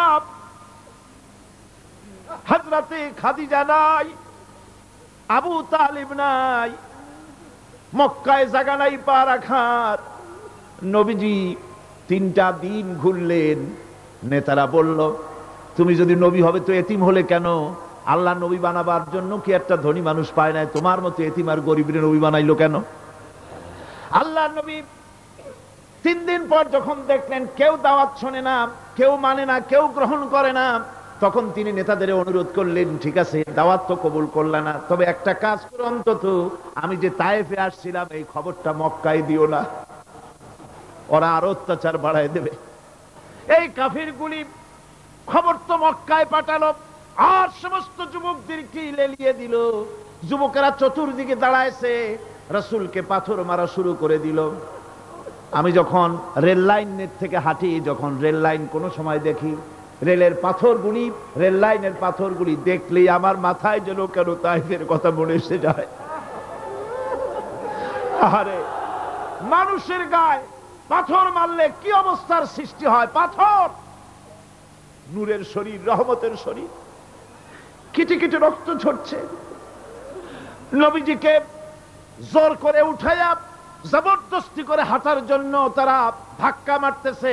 হযরতে খাদিজা নাই, আবু তালিব নাই, মক্কায় জায়গা নাই পা রাখার। নবীজি 3টা দিন ঘুরলেন। নেতারা বলল তুমি যদি নবী হবে তো এতিম হলে কেন? আল্লাহ নবী বানাবার জন্য কি একটা ধনী মানুষ পায় নাই? তোমার মতো এতিম আর গরিবের নবী বানাইলো কেন? আল্লাহ নবী 3 দিন পর যখন দেখলেন কেউ দাওয়াত শোনে না, কেউ মানে না, কেউ গ্রহণ করে না, তখন তিনি নেতাদের অনুরোধ করলেন, ঠিক আছে দাওয়াত তো কবুল করলে না, তবে একটা কাজ করো, অন্তত আমি যে তায়েফে আসছিলাম এই খবরটা মক্কায় দিও না, ওরা আরো অত্যাচার বাড়ায় দেবে। এই কাফিরগুলি খবর তো মক্কায় পাঠালো আর সমস্ত যুবকদেরকে লেলিয়ে দিল। যুবকেরা চতুর্দিকে দাঁড়াইছে, রাসূলকে পাথর মারা শুরু করে দিল। আমি যখন রেল লাইনের থেকে হাঁটি, যখন রেল লাইন কোনো সময় দেখি, রেলের পাথরগুলি, রেল লাইনের পাথরগুলি দেখলেই আমার মাথায় যেন কেন তায়েফের কথা মনে এসে যায়। আরে মানুষের গায়ে পাথর মারলে কি অবস্থার সৃষ্টি হয়? পাথর নূরের শরীর, রহমতের শরীর, কিটি কিটি রক্ত ঝরছে। নবীজিকে জোর করে উঠাইয়া জবরদস্তি করে হাঁটার জন্য তারা ধাক্কা মারতেছে।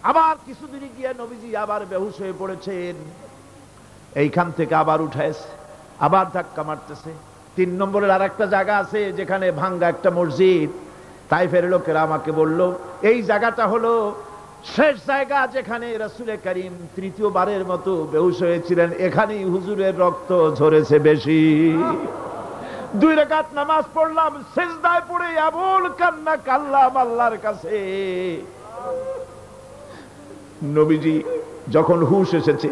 আবার কিছুদিন গিয়ে নবীজি আবার বেহুশ হয়ে পড়েছেন, এইখান থেকে আবার উঠাইছে, আবার ধাক্কা মারতেছে। 3 নম্বরের আর একটা জায়গা আছে যেখানে ভাঙ্গা একটা মসজিদ। তায়েফের লোকেরা আমাকে বলল এই জায়গাটা হলো শেষ জায়গা যেখানে রাসূল করিম 3য়বারের মতো বেহুশ হয়েছিলেন, এখানেই হুজুরের রক্ত ঝরেছে বেশি। 2 রাকাত নামাজ পড়লাম, সিজদায় পড়ে আবুল কান্না কাল্লাম আল্লাহর কাছে। নবীজি যখন হুশ এসেছে,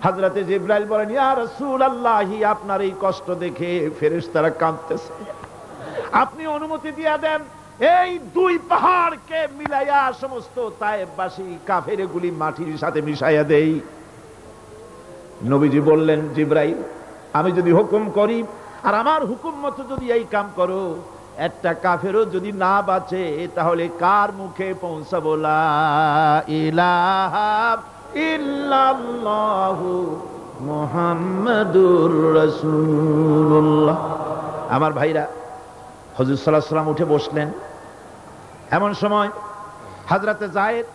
হযরতে জিবরাইল বলেন, ইয়া রাসূলুল্লাহ, আপনার এই কষ্ট দেখে ফেরেশতারা কাঁদতেছে, আপনি অনুমতি দিয়ে দেন এই 2 পাহাড়কে মিলাইয়া সমস্ত তায়েফবাসী কাফেরগুলি মাটির সাথে মিশাইয়া দেই। নবীজি বললেন, জিবরাইল, আমি যদি হুকুম করি আর আমার হুকুম মতো যদি এই কাম করো, একটা কাফেরও যদি না বাঁচে তাহলে কার মুখে পৌঁছাবো লা ইলাহা ইল্লাল্লাহু মুহাম্মাদুর রাসূলুল্লাহ। আমার ভাইরা, হুজুর সাল্লাল্লাহু আলাইহি ওয়াসাল্লাম উঠে বসলেন। এমন সময় হযরতে যায়েদ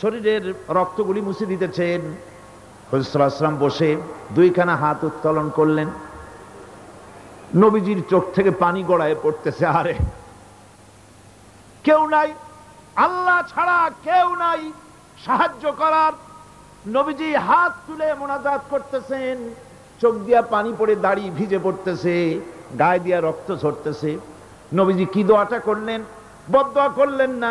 শরীরের রক্তগুলি মুছে দিতেছেন। হুজুর সাল্লাল্লাহু আলাইহি ওয়াসাল্লাম বসে 2খানা হাত উত্তোলন করলেন। নবীজির চোখ থেকে পানি গড়ায় পড়তেছে। আরে কেউ নাই, আল্লাহ ছাড়া কেউ নাই সাহায্য করার। নবীজি হাত তুলে মোনাজাত করতেছেন, চোখ দিয়া পানি পড়ে দাড়ি ভিজে পড়তেছে, গায়ে দিয়া রক্ত ঝরতেছে। নবীজি কি দোয়াটা করলেন? বদদোয়া করলেন না,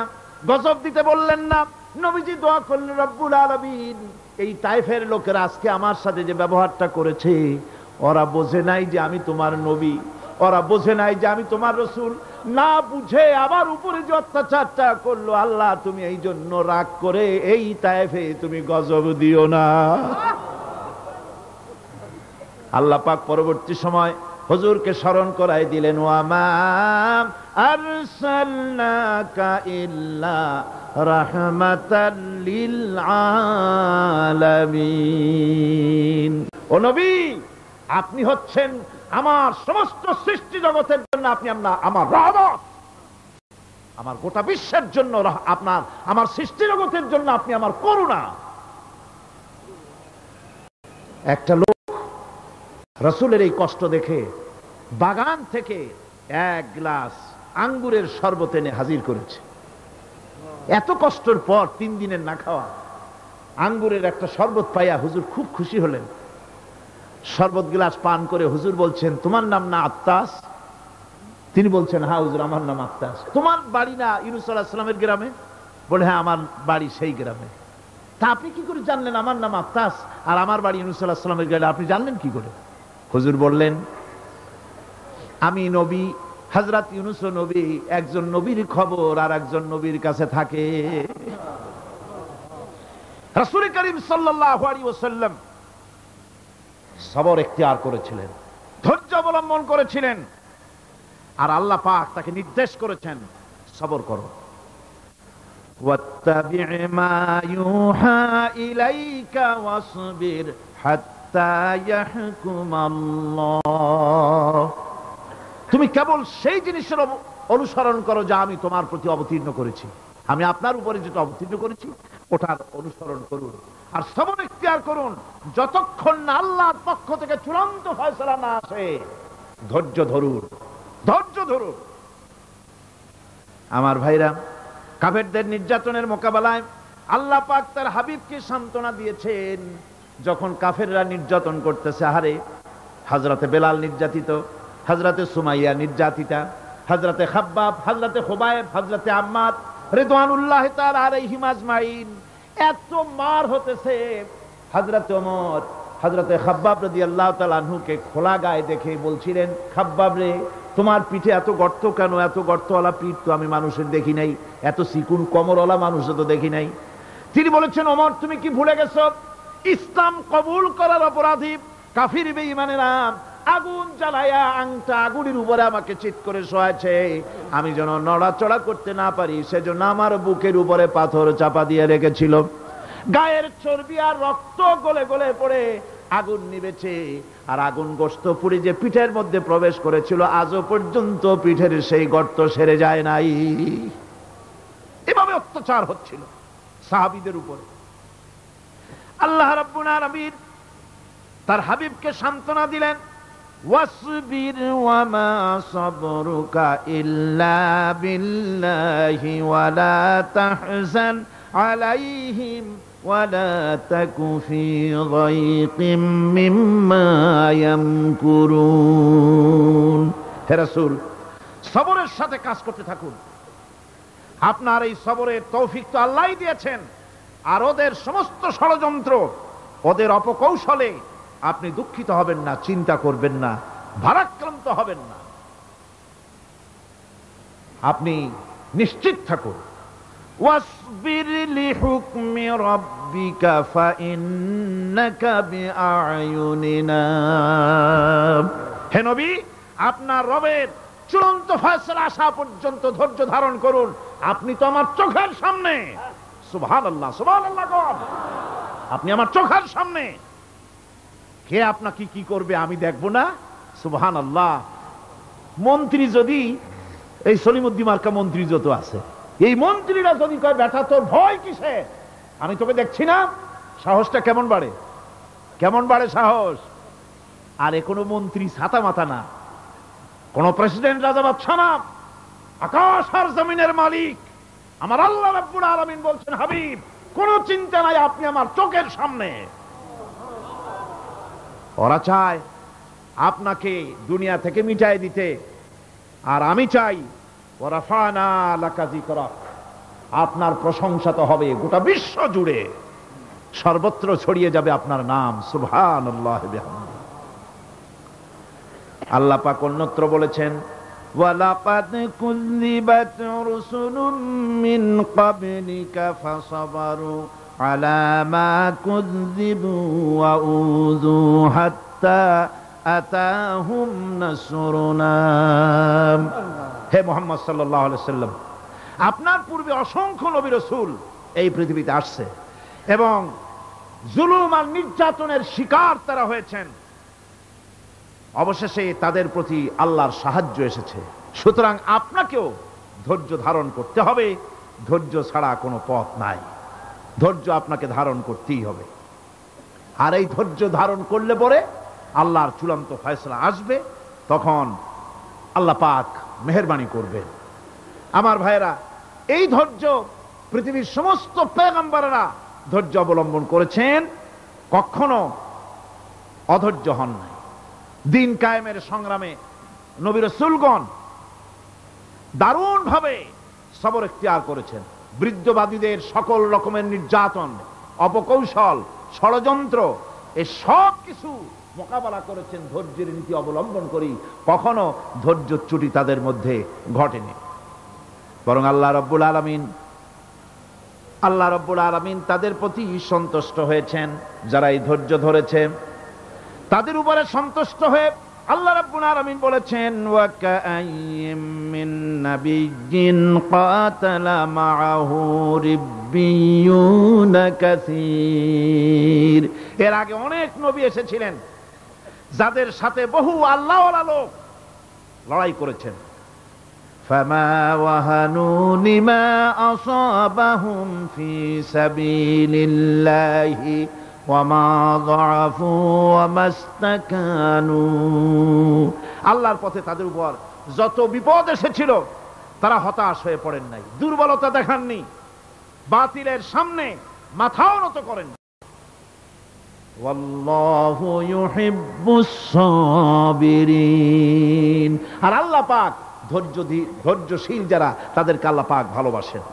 গজব দিতে বললেন না। নবীজি দোয়া করলেন, রব্বুল আলামিন, এই তায়েফের লোকেরা আজকে আমার সাথে যে ব্যবহারটা করেছে, ওরা বোঝে নাই যে আমি তোমার নবী, ওরা বোঝে নাই যে আমি তোমার রাসূল, না বুঝে আমার উপরে যে অত্যাচারটা করলো, আল্লাহ তুমি এই জন্য রাগ করে এই তায়েফে তুমি গজব দিও না। আল্লাহ পাক পরবর্তী সময় হুজুরকে স্মরণ করাই দিলেন, ওয়া মা আরসালনাকা ইল্লা রাহমাতাল লিল আলামিন। ও নবী, আপনি হচ্ছেন আমার সমস্ত সৃষ্টি জগতের জন্য আপনি আমার রহমত, আমার গোটা বিশ্বের জন্য আপনার, আমার সৃষ্টি জগতের জন্য আপনি আমার করুণা। একটা লোক রাসূলের এই কষ্ট দেখে বাগান থেকে এক গ্লাস আঙ্গুরের শরবত এনে হাজির করেছে। এত কষ্টের পর 3 দিনের না খাওয়া আঙ্গুরের একটা শরবত পাইয়া হুজুর খুব খুশি হলেন। শরবত গ্লাস পান করে হুজুর বলছেন, তোমার নাম না আত্তাস? তিনি বলছেন, হ্যাঁ হুজুর, আমার নাম আত্তাস। তোমার বাড়ি না ইউনূস আলাইহিস সালামের গ্রামে? বলে, হ্যাঁ আমার বাড়ি সেই গ্রামে। তা আপনি কি করে জানলেন আমার নাম আত্তাস আর আমার বাড়ি ইউনূস আলাইহিস সালামের গ্রামে? আপনি জানলেন কি করে? হুজুর বললেন, আমি নবী, হযরত ইউনূস নবী, একজন নবীর খবর আর একজন নবীর কাছে থাকে। রাসূল করিম সাল্লাল্লাহু আলাইহি ওয়াসাল্লাম সবর ইখতিয়ার করেছিলেন, ধৈর্য অবলম্বন করেছিলেন, আর আল্লাহ পাক তাকে নির্দেশ করেছেন, সবর করো। ওয়াত্তাবি' মা ইউহা ইলাইকা ওয়াসবির হাত্তা ইয়াহকুমাল্লাহ। তুমি কেবল সেই জিনিসের অনুসরণ করো যা আমি তোমার প্রতি অবতীর্ণ করেছি। আমি আপনার উপরে যেটা অবতীর্ণ করেছি ওটার অনুসরণ করুন, আর সবর ইখতিয়ার করুন যতক্ষণ না আল্লাহর পক্ষ থেকে চূড়ান্ত ফয়সালা না আসে। ধৈর্য ধরুন, ধৈর্য ধরুন। আমার ভাইরা, কাফেরদের নির্যাতনের মোকাবেলায় আল্লাহ পাক তার হাবিবকে সান্ত্বনা দিয়েছেন। যখন কাফেররা নির্যাতন করতেছে, হারে হযরতে বেলাল নির্যাতিত, হযরতে সুমাইয়া নির্যাতিতা, হযরতে খাব্বাব, হযরতে খুবাইব, হযরতে আম্মার রিদওয়ানুল্লাহ তাআলা আলাইহিম আজমাইন, এত মার হতেছে। হযরতে ওমর হযরতে খাব্বাব রাদিয়াল্লাহু তাআলা আনহুকে খোলা গায়ে দেখে বলছিলেন, খাব্বাব রে, তোমার পিঠে এত গর্ত কেন? এত গর্তওয়ালা পিঠ তো আমি মানুষের দেখি নাই, এত চিকুন কোমরওয়ালা মানুষও তো দেখি নাই। তিনি বলেছেন, ওমর তুমি কি ভুলে গেছো? ইসলাম কবুল করার অপরাধী কাফির বেঈমানেরা আগুন জ্বালায়া আংটা আগুনের উপরে আমাকে চিৎ করে শোয়াছে। আমি যেন নড়াচড়া করতে না পারি সেজন্য আমার বুকের উপরে পাথর চাপা দিয়ে রেখেছিল। গায়ের চর্বি আর রক্ত গলে গলে পড়ে আগুন নিবেছে, আর আগুন গোশত পুড়ে যে পিঠের মধ্যে প্রবেশ করেছিল আজও পর্যন্ত পিঠের সেই গর্ত সেরে যায় নাই। এভাবে অত্যাচার হচ্ছিল সাহাবীদের উপরে। আল্লাহ রাব্বুল আলামিন তার হাবিবকে সান্ত্বনা দিলেন, ওয়াসবির ওয়া মা সাবরুকা ইল্লা বিল্লাহি ওয়া লা তাহজান আলাইহিম ওয়া লা তাকু ফি যায়কিম মিম্মা ইয়ামকুরুন। হে রাসূল, সবরের সাথে কাজ করতে থাকুন। আপনার এই সবরের তৌফিক তো আল্লাহই দিয়েছেন, আর ওদের সমস্ত ষড়যন্ত্র, ওদের অপকৌশলে আপনি দুঃখিত হবেন না, চিন্তা করবেন না, ভারাক্রান্ত হবেন না। আপনি নিশ্চিত থাকুন। ওয়াসবির লিহুকমি রাব্বিকা ফাইন্নাকা বিআয়ুনিনা। হে নবী, আপনার রবের চূড়ান্ত ফয়সালা আসা পর্যন্ত ধৈর্য ধারণ করুন। আপনি তো আমার চোখের সামনে। সুবহানাল্লাহ, সুবহানাল্লাহ। আপনি আমার চোখের সামনে। কে আপনাকে কি করবে আমি দেখব না? সুবহানাল্লাহ। মন্ত্রী যদি, এই সলিমুদ্দিন মার্কা মন্ত্রী যত আছে, এই মন্ত্রীরা যদি কয় বেটা তোর ভয় কিসে, আমি তোকে দেখছি না, সাহসটা কেমন বাড়ে, কেমন বাড়ে সাহস। আর এ কোনো মন্ত্রী ছাতা মাথা না, কোন প্রেসিডেন্ট রাজা বাদশা না, আকাশ আর জমিনের মালিক আমার আল্লাহ রাব্বুল আলামিন বলছেন, হাবিব কোনো চিন্তা নাই, আপনি আমার চোখের সামনে। ওরা চায় আপনাকে দুনিয়া থেকে মিটাই দিতে, আর আমি চাই ওয়ারাফানা লাকা যিকরাক, আপনার প্রশংসা তো হবে গোটা বিশ্ব জুড়ে, সর্বত্র ছড়িয়ে যাবে আপনার নাম। সুবহানাল্লাহি বিহামদিহি। আল্লাহ পাক অন্যত্র বলেছেন, ওয়ালাকাদ কুযযিবাত রুসুলুম মিন ক্বাবলিকা ফাসাবারু على ما كذبوا وأوذوا حتى أتاهم نصرنا হে মুহাম্মদ সাল্লাল্লাহু আলাইহি ওয়াসাল্লাম, আপনার পূর্বে অসংখ্য নবী রাসূল এই পৃথিবীতে আসছে এবং জুলুম আর নির্যাতনের শিকার তারা হয়েছেন। অবশেষে তাদের প্রতি আল্লাহর সাহায্য এসেছে। সুতরাং আপনাকেও ধৈর্য ধারণ করতে হবে। ধৈর্য ছাড়া কোনো পথ নাই। ধৈর্য আপনাকে ধারণ করতেই হবে। আর এই ধৈর্য ধারণ করলে পরে আল্লাহর চূড়ান্ত ফয়সালা আসবে, তখন আল্লাহ পাক মেহেরবানি করবেন। আমার ভাইরা, এই ধৈর্য পৃথিবীর সমস্ত পয়গম্বররা ধৈর্য অবলম্বন করেছেন, কখনো অধৈর্য হন নাই। দিন কায়েমের সংগ্রামে নবী রাসূলগণ দারুণ ভাবে সবর ইখতিয়ার করেছেন। বৃদ্ধবাদীদের সকল রকমের নির্যাতন, অপকৌশল, ষড়যন্ত্র, এই সব কিছু মোকাবেলা করেছেন ধৈর্যের নীতি অবলম্বন করি। কখনো ধৈর্যচ্যুতি তাদের মধ্যে ঘটেনি, বরং আল্লাহ রাব্বুল আলামিন তাদের প্রতি সন্তুষ্ট হয়েছেন। যারা এই ধৈর্য ধরেছে তাদের উপরে সন্তুষ্ট হয়ে আল্লাহ রাব্বুল আলামিন বলেছেন, ওয়া কাআইয়্যিম মিন নাবিয়্যিন কাতালা মাআহু রিব্বিয়ুনা কাসীর। এর আগে অনেক নবী এসেছিলেন যাদের সাথে বহু আল্লাহওয়ালা লোক লড়াই করেছেন। ফামা ওয়াহানু লিমা আসাবাহুম ফি সাবিলিল্লাহি ওয়ামা যাআফু ওয়ামা ইসতাকানু। আল্লাহর পথে তাদের উপর যত বিপদ এসেছিল তারা হতাশ হয়ে পড়েন নাই, দুর্বলতা দেখাননি, বাতিলের সামনে মাথাও নত করেন। ওয়াল্লাহু ইউহিব্বুস সাবিরিন। আর আল্লাহ পাক ধৈর্যশীল যারা, তাদেরকে আল্লাহ পাক ভালোবাসেন।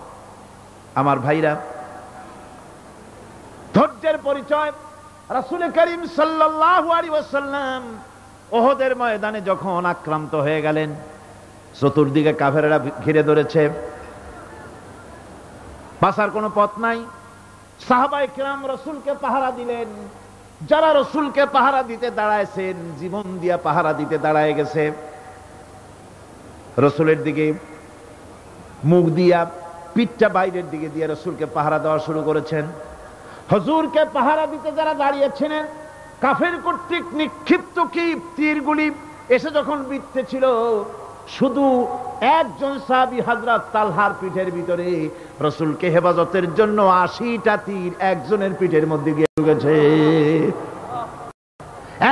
আমার ভাইরা, ধৈর্যের পরিচয় রাসূল করিম সাল্লাল্লাহু আলাইহি ওয়াসাল্লাম উহুদের ময়দানে যখন আক্রান্ত হয়ে গেলেন, চতুর্দিকে কাফেররা ঘিরে ধরেছে, বাঁচার কোনো পথ নাই। সাহাবায়ে কেরাম রাসূলকে পাহারা দিলেন। যারা রাসূলকে পাহারা দিতে দাঁড়ায়ছেন, জীবন দিয়া পাহারা দিতে দাঁড়ায় গেছে, রাসূলের দিকে মুখ দিয়া, পিঠটা বাইরের দিকে দিয়ে রাসূলকে পাহারা দেওয়া শুরু করেছেন। হুজুরকে পাহারা দিতে যারা দাঁড়িয়েছিলেন, কাফের কর্তৃক নিক্ষিপ্ত কি তীরগুলি এসে যখন বিঁধতেছিল, শুধু একজন সাহাবী হযরত তালহার পিঠের ভিতরে রাসূলকে হেফাজতের জন্য 80টা তীর একজনের পিঠের মধ্যে গিয়ে ঢুকেছে।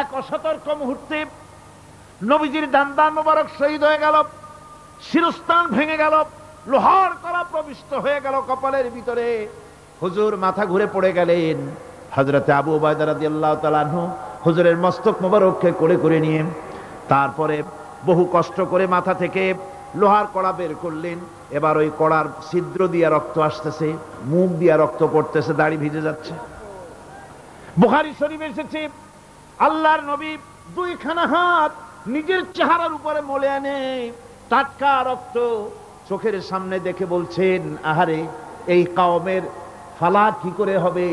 এক অসতর্ক মুহূর্তে নবীজির দান্দান মোবারক শহীদ হয়ে গেল, শিরস্ত্রাণ ভেঙে গেল, লোহার কড়া প্রবিষ্ট হয়ে গেল কপালের ভিতরে। হুজুর মাথা ঘুরে পড়ে গেলেন। হযরত আবু উবাইদা রাদিয়াল্লাহু তাআলা আনহু হুজুরের মস্তক মোবারককে কোলে করে নিয়ে তারপরে বহু কষ্ট করে মাথা থেকে লোহার কড়া বের করলেন। এবার ওই কড়ার ছিদ্র দিয়ে রক্ত আসতেছে, মুখ দিয়ে রক্ত পড়তেছে, দাড়ি ভিজে যাচ্ছে। বুখারী শরীফে এসেছে, আল্লাহর নবী দুইখানা হাত নিজের চেহারার উপরে মলে আনে টাটকা রক্ত চোখের সামনে দেখে বলছেন, আহারে, এই কওমের ফালাহ কি করে হবে,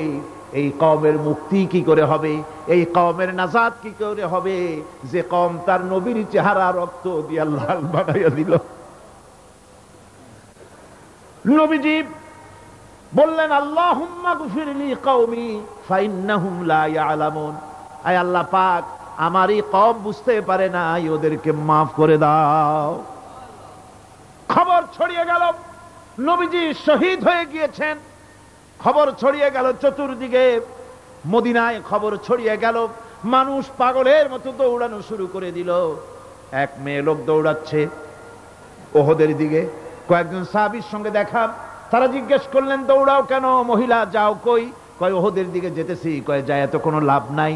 এই কওমের মুক্তি কি করে হবে, এই কওমের নাজাত কি করে হবে, যে কওম তার নবীর চেহারা রক্ত দিয়ে লাল বানাইয়া দিল। নবীজি বললেন, আল্লাহুম্মা গফির লি কওমি ফাইন্নাহুম লা ইয়ালামুন। আয় আল্লাহ পাক, আমার এই কওম বুঝতে পারে না, ওদেরকে মাফ করে দাও। খবর ছড়িয়ে গেল নবীজি শহীদ হয়ে গিয়েছেন। খবর ছড়িয়ে গেল চতুর্দিকে, মদিনায় খবর ছড়িয়ে গেল। মানুষ পাগলের মতো দৌড়ানো শুরু করে দিল। এক মেয়ে লোক দৌড়াচ্ছে উহুদের দিকে। কয়েকজন সাহাবীর সঙ্গে দেখা, তারা জিজ্ঞেস করলেন, দৌড়াও কেন মহিলা, যাও কই? কয় উহুদের দিকে যেতেছি। কয় যায় তো কোনো লাভ নাই,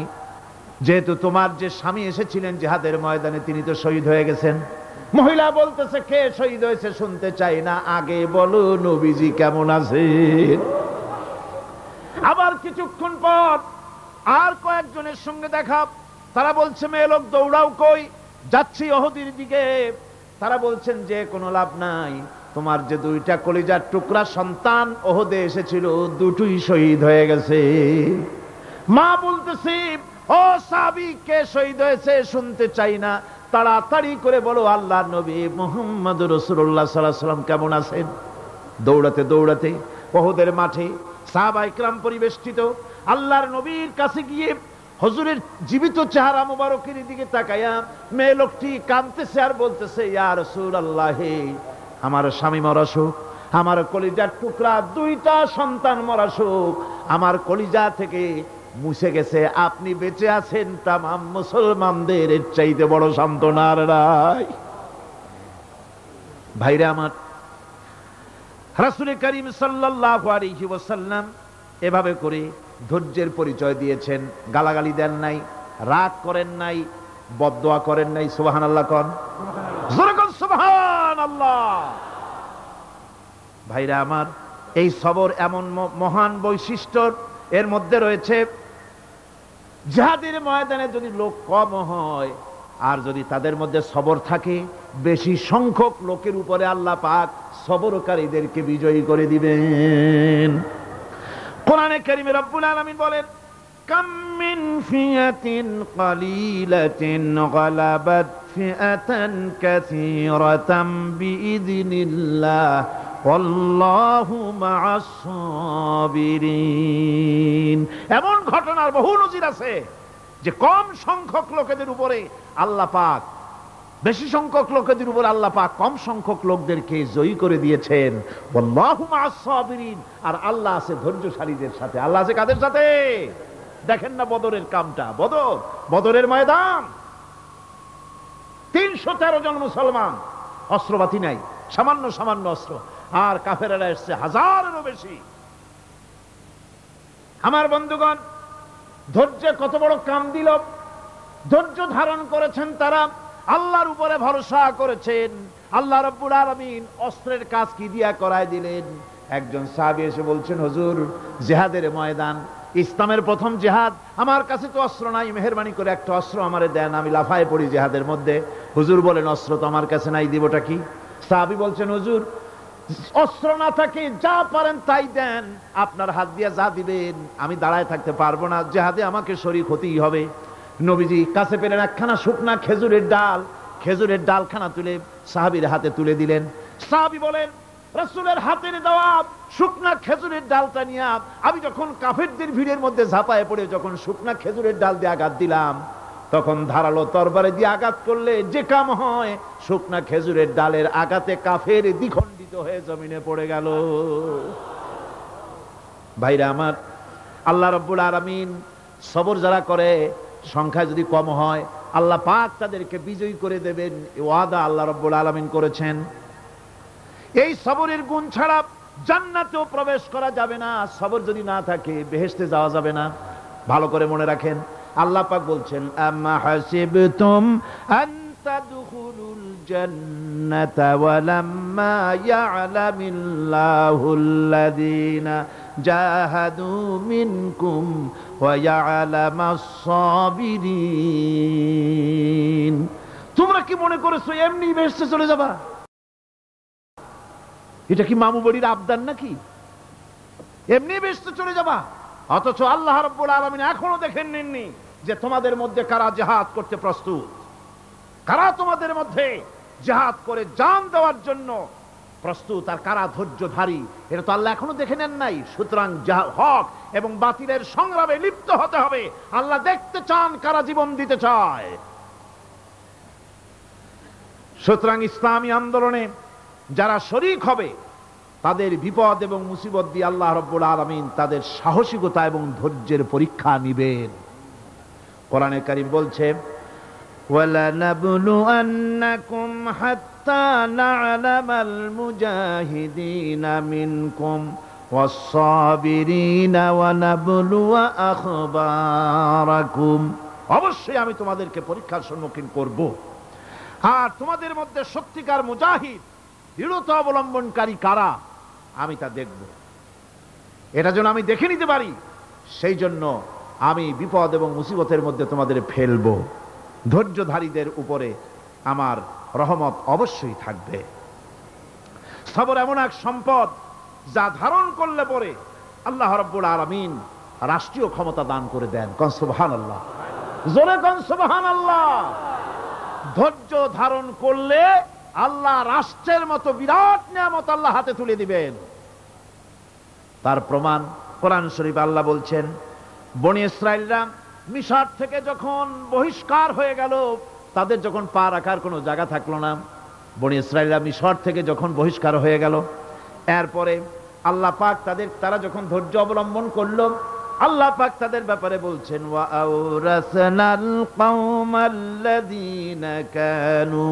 যেহেতু তোমার যে স্বামী এসেছিলেন জিহাদের ময়দানে তিনি তো শহীদ হয়ে গেছেন। মহিলা বলতেছে, কে শহীদ হয়েছে শুনতে চাই না, আগে বলো নবীজি কেমন আছেন। আবার কিছুক্ষণ পর আর কয়েকজনের সঙ্গে দেখা, তারা বলছে, মেয়ে লোক দৌড়াও কই? যাচ্ছি উহুদের দিকে। তারা বলছেন যে কোনো লাভ নাই, তোমার যে দুইটা কলিজার টুকরা সন্তান ওহদে এসেছিল, দুটোই শহীদ হয়ে গেছে। মা বলতেছে, ও সাহাবী, কে শহীদ হয়েছে শুনতে চাই না, তাড়াতাড়ি করে বলো আল্লাহর নবী মুহাম্মদুর রাসূলুল্লাহ সাল্লাল্লাহু আলাইহি ওয়াসাল্লাম কেমন আছেন। দৌড়াতে দৌড়াতে ওহদের মাঠে সাহাবায়ে কেরাম পরিবেষ্টিত, আল্লাহর নবীর কাছে গিয়ে হুজুরের জীবিত চেহারা মুবারকের দিকে তাকায়া মেয়ে লোকটি কাঁদতেছে আর বলতেছে, ইয়া রাসূলুল্লাহ, আমার স্বামী মরা শোক, আমার কলিজার টুকরা দুইটা সন্তান মরা শোক আমার কলিজা থেকে মুছে গেছে, আপনি বেঁচে আছেন, তামাম মুসলমানদের এর চাইতে বড় সান্ত্বনা আর নাই। ভাইরা আমার, রাসূল করিম সাল্লাল্লাহু আলাইহি ওয়াসাল্লাম এভাবে করে ধৈর্যের পরিচয় দিয়েছেন। গালাগালি দেন নাই, রাগ করেন নাই, বদদোয়া করেন নাই। সুবহানাল্লাহ কোন, জোরে কোন সুবহানাল্লাহ। ভাইরা আমার, এই সবর এমন মহান বৈশিষ্ট্য, এর মধ্যে রয়েছে জিহাদের ময়দানে যদি লোক কম হয় আর যদি তাদের মধ্যে সবর থাকে, বেশি সংখ্যক লোকের উপরে আল্লাহ পাক সবরকারীদেরকে বিজয়ী করে দিবেন। কোরআনে কারীমে রব্বুল আলামিন বলেন, কাম মিন ফিয়াতিন কালিলাতিন গালাবাত ফিআতান কাসীরাতাম বিইذনিল্লাহ ওয়াল্লাহু মা'আস সাবিরিন। এমন ঘটনার বহু নজির আছে যে কম সংখ্যক লোকেদের উপরে আল্লাহ পাক, বেশি সংখ্যক লোকেদের উপর আল্লাহ পাক কম সংখ্যক লোকদেরকে জয়ী করে দিয়েছেন। ওয়াল্লাহু মা'আস সাবিরিন, আর আল্লাহ আছে ধৈর্যশালীদের সাথে। আল্লাহ আছে কাদের সাথে? দেখেন না বদরের কামটা, বদরের ময়দান, 313 জন মুসলমান, অস্ত্রপাতি নাই, সামান্য সামান্য অস্ত্র, আর কাফেরেরা এসছে হাজারেরও বেশি। আমার বন্ধুগণ, ধৈর্য কত বড় কাম দিল, ধৈর্য ধারণ করেছেন তারা, আল্লাহর উপরে ভরসা করেছেন। আল্লাহ রাব্বুল আলামিন অস্ত্রের কাজ কি দিয়া করায় দিলেন। একজন সাহাবী এসে বলছেন, হুজুর, জিহাদের ময়দান, ইসলামের প্রথম জিহাদ, আমার কাছে তো অস্ত্র নাই, মেহেরবানি করে একটা অস্ত্র আমারে দেন, আমি লাফায় পড়ি জিহাদের মধ্যে। হুজুর বলেন, অস্ত্র তো আমার কাছে নাই, দিবটা কি? সাহাবী বলছেন, হুজুর, অস্ত্র না থাকে যা পারেন তাই দেন, আপনার হাত দিয়ে যা দিবেন আমি দাঁড়ায় থাকতে পারবো না, জিহাদে আমাকে শরীক হতেই হবে। নবীজি কাছে পেলেন একখানা শুকনা খেজুরের ডাল, খেজুরের ডালখানা তুলে সাহাবীর হাতে তুলে দিলেন। সাহাবী বলেন, রাসূলের হাতের দেওয়া শুকনা খেজুরের ডালটা নিয়ে আমি যখন কাফেরদের ভিড়ের মধ্যে ঝাঁপায় পড়ে যখন শুকনা খেজুরের ডাল দিয়ে আঘাত দিলাম, তখন ধারালো তরবারি দিয়ে আঘাত করলে যে কাম হয়, শুকনা খেজুরের ডালের আঘাতে কাফের দ্বিখণ্ডিত হয়ে জমিনে পড়ে গেল। ভাইরা আমার, আল্লাহ রাব্বুল আলামিন সবর যারা করে, সংখ্যায় যদি কম হয়, আল্লাহ পাক তাদেরকে বিজয়ী করে দেবেন, এই ওয়াদা আল্লাহ রাব্বুল আলামিন করেছেন। এই সবরের গুণ ছাড়া জান্নাতেও প্রবেশ করা যাবে না। সবর যদি না থাকে বেহেশতে যাওয়া যাবে না। ভালো করে মনে রাখেন, আল্লাহ পাক বলছেন, আম্মা হাসিবতুম আন তাদখুলুল জান্নাতা ওয়ালাম্মা ইয়া'লামিল্লাহুল্লাযীনা জাহাদু মিনকুম ওয়া ইয়া'লামাস সাবিরিন। তোমরা কি মনে করেছো এমনি বেহেশতে চলে যাবা? এটা কি মামু বাড়ির আবদার নাকি? এমনি বেহেশতে চলে যাবা? অথচ আল্লাহ রাব্বুল আলামিন এখনো দেখেন নেননি যে তোমাদের মধ্যে কারা জিহাদ করতে প্রস্তুত, কারা তোমাদের মধ্যে জিহাদ করে জান দেওয়ার জন্য প্রস্তুত, আর কারা ধৈর্যধারী, এটা তো আল্লাহ এখনো দেখে নেন নাই। সুতরাং হক এবং বাতিলের সংগ্রামে লিপ্ত হতে হবে। আল্লাহ দেখতে চান কারা জীবন দিতে চায়। সুতরাং ইসলামী আন্দোলনে যারা শরীক হবে, তাদের বিপদ এবং মুসিবত দিয়ে আল্লাহ রাব্বুল আলামিন তাদের সাহসিকতা এবং ধৈর্যের পরীক্ষা নিবেন। কোরআনে কারীম বলছে, ওয়ালানাবলুয়ান্নাকুম হাত্তা না'লামাল মুজাহিদিনা মিনকুম ওয়াস-সাবিরিনা ওয়া নাবলুয়া আখবারাকুম। অবশ্যই আমি তোমাদেরকে পরীক্ষার সম্মুখীন করব, আর তোমাদের মধ্যে সত্যিকার মুজাহিদ, দৃঢ়তা অবলম্বনকারী কারা, আমি তা দেখব। এটা যেন আমি দেখে নিতে পারি, সেই জন্য আমি বিপদ এবং মুসিবতের মধ্যে তোমাদের ফেলবো। ধৈর্যধারীদের উপরে আমার রহমত অবশ্যই থাকবে। সবর এমন এক সম্পদ যা ধারণ করলে পরে আল্লাহ রাব্বুল আলামিন রাষ্ট্রীয় ক্ষমতা দান করে দেন। কোন সুবহানাল্লাহ, জোরে কোন সুবহানাল্লাহ। ধৈর্য ধারণ করলে আল্লাহ রাষ্ট্রের মতো বিরাট নিয়ামত আল্লাহ হাতে তুলে দিবেন। তার প্রমাণ কোরআন শরীফে আল্লাহ বলছেন, বনি ইসরাইলরা মিশর থেকে যখন বহিষ্কার হয়ে গেল, তাদের যখন পা রাখার কোনো জায়গা থাকলো না, বনি ইসরাইলরা মিশর থেকে যখন বহিষ্কার হয়ে গেল, এরপরে আল্লাহ পাক তারা যখন ধৈর্য অবলম্বন করলো, আল্লাহ পাক তাদের ব্যাপারে বলছেন, ওয়া আওরাসনাল কওমাল্লাযীনা কানু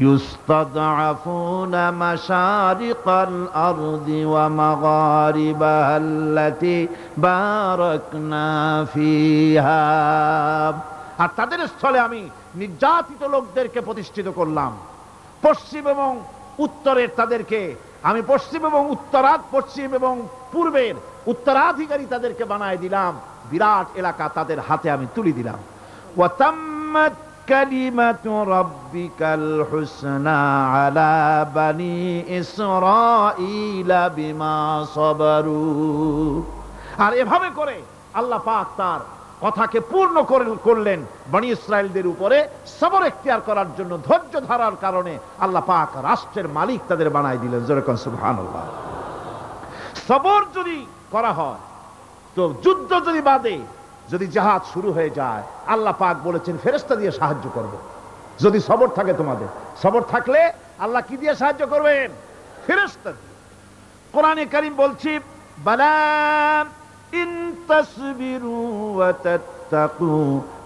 ইউস্তাদআফুনা মাশারিকাল আরদি ওয়া মাগারিবাহা আল্লাতী বারাকনা ফিহা। আর তাদের স্থলে আমি নির্যাতিত লোকদেরকে প্রতিষ্ঠিত করলাম। পশ্চিম এবং উত্তরের তাদেরকে আমি পশ্চিম এবং পূর্বের উত্তরাধিকারী তাদেরকে বানায় দিলাম। বিরাট এলাকা তাদের হাতে আমি তুলে দিলাম। ওয়া তাম্মাত কালিমাতু রাব্বিকাল হুসনা আলা বানি ইসরাঈলা বিমা সাবারু। আর এভাবে করে আল্লাহ পাক তার কথাকে পূর্ণ করলেন বনি ইসরাইলদের উপরে। সবর এখতিয়ার করার জন্য, ধৈর্য ধরার কারণে আল্লাহ পাক রাষ্ট্রের মালিক তাদের বানায় দিলেন। জোরে কোন সুবহানাল্লাহ। সবর যদি করা হয়, তো যুদ্ধ যদি বাদে, যদি জিহাদ শুরু হয়ে যায়, আল্লাহ পাক বলেছেন ফেরেশতা দিয়ে সাহায্য করব। যদি সবর থাকে তোমাদের, সবর থাকলে আল্লাহ কি দিয়ে সাহায্য করবেন? ফেরেশতা দিয়ে। কোরআনে কারীম বলছি, বালা ইন তাসবিরু ওয়া তাত্তাকু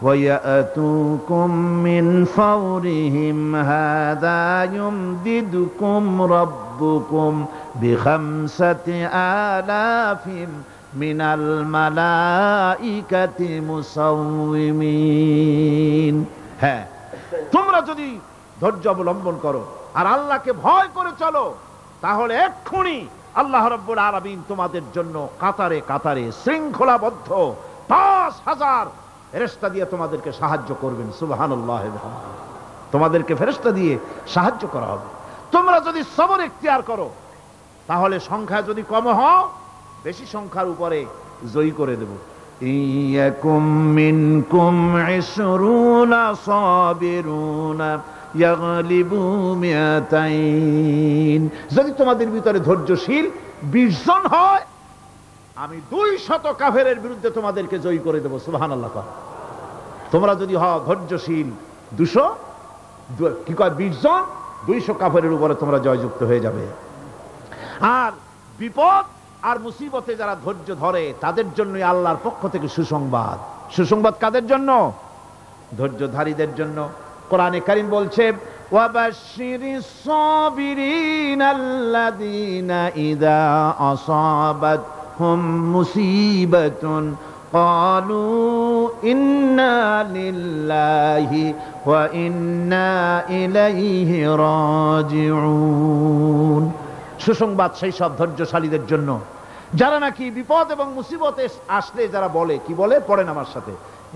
ওয়া ইয়াতুকুম মিন ফাওরিহিম হাযা ইউমদিদুকুম রাব্বুকুম বিখামসাতি আলাফিন মিনাল মালাইকাতি মুসাউমিমিন। হ্যাঁ, তোমরা যদি ধৈর্য অবলম্বন করো আর আল্লাহকে ভয় করে চলো, তাহলে এক্ষুনি আল্লাহ রাব্বুল আলামিন তোমাদের জন্য কাতারে কাতারে শৃঙ্খলাবদ্ধ ৫,০০০ ফেরেশতা দিয়ে তোমাদেরকে সাহায্য করবেন। সুবহানাল্লাহ। তোমাদেরকে ফেরেশতা দিয়ে সাহায্য করা হবে। তোমরা যদি সবর এখতিয়ার করো, তাহলে সংখ্যা যদি কম হও, বেশি সংখ্যার উপরে জয়ী করে দেব। ইয়াকুম মিনকুম ২০ সাবিরুনা ইয়াগলিবু মিয়াতাইন। যদি তোমাদের ভিতরে ধৈর্যশীল ২০ জন হয়, আমি ২০০ কাফেরের বিরুদ্ধে তোমাদেরকে জয়ী করে দেব। সুবহানাল্লাহ। তোমরা যদি হও ধৈর্যশীল ২০ জন, ২০০ কাফেরের উপরে তোমরা জয়যুক্ত হয়ে যাবে। আর বিপদ আর মুসিবতে যারা ধৈর্য ধরে, তাদের জন্যই আল্লাহর পক্ষ থেকে সুসংবাদ। সুসংবাদ কাদের জন্য? ধৈর্যধারীদের জন্য। কোরআনে কারীম বলছে, ওয়াবাশশিরিস সাবিরিনাল্লাযীনা ইযা আসাবাতহুম মুসিবাতুন ক্বালু ইন্না লিল্লাহি ওয়া ইন্না ইলাইহি রাজিউন। সুসংবাদ সেই সব ধৈর্যশালীদের জন্য যারা নাকি বিপদ এবং মুসিবতে আসলে যারা বলে, কি বলে? পড়েন আমার সাথে,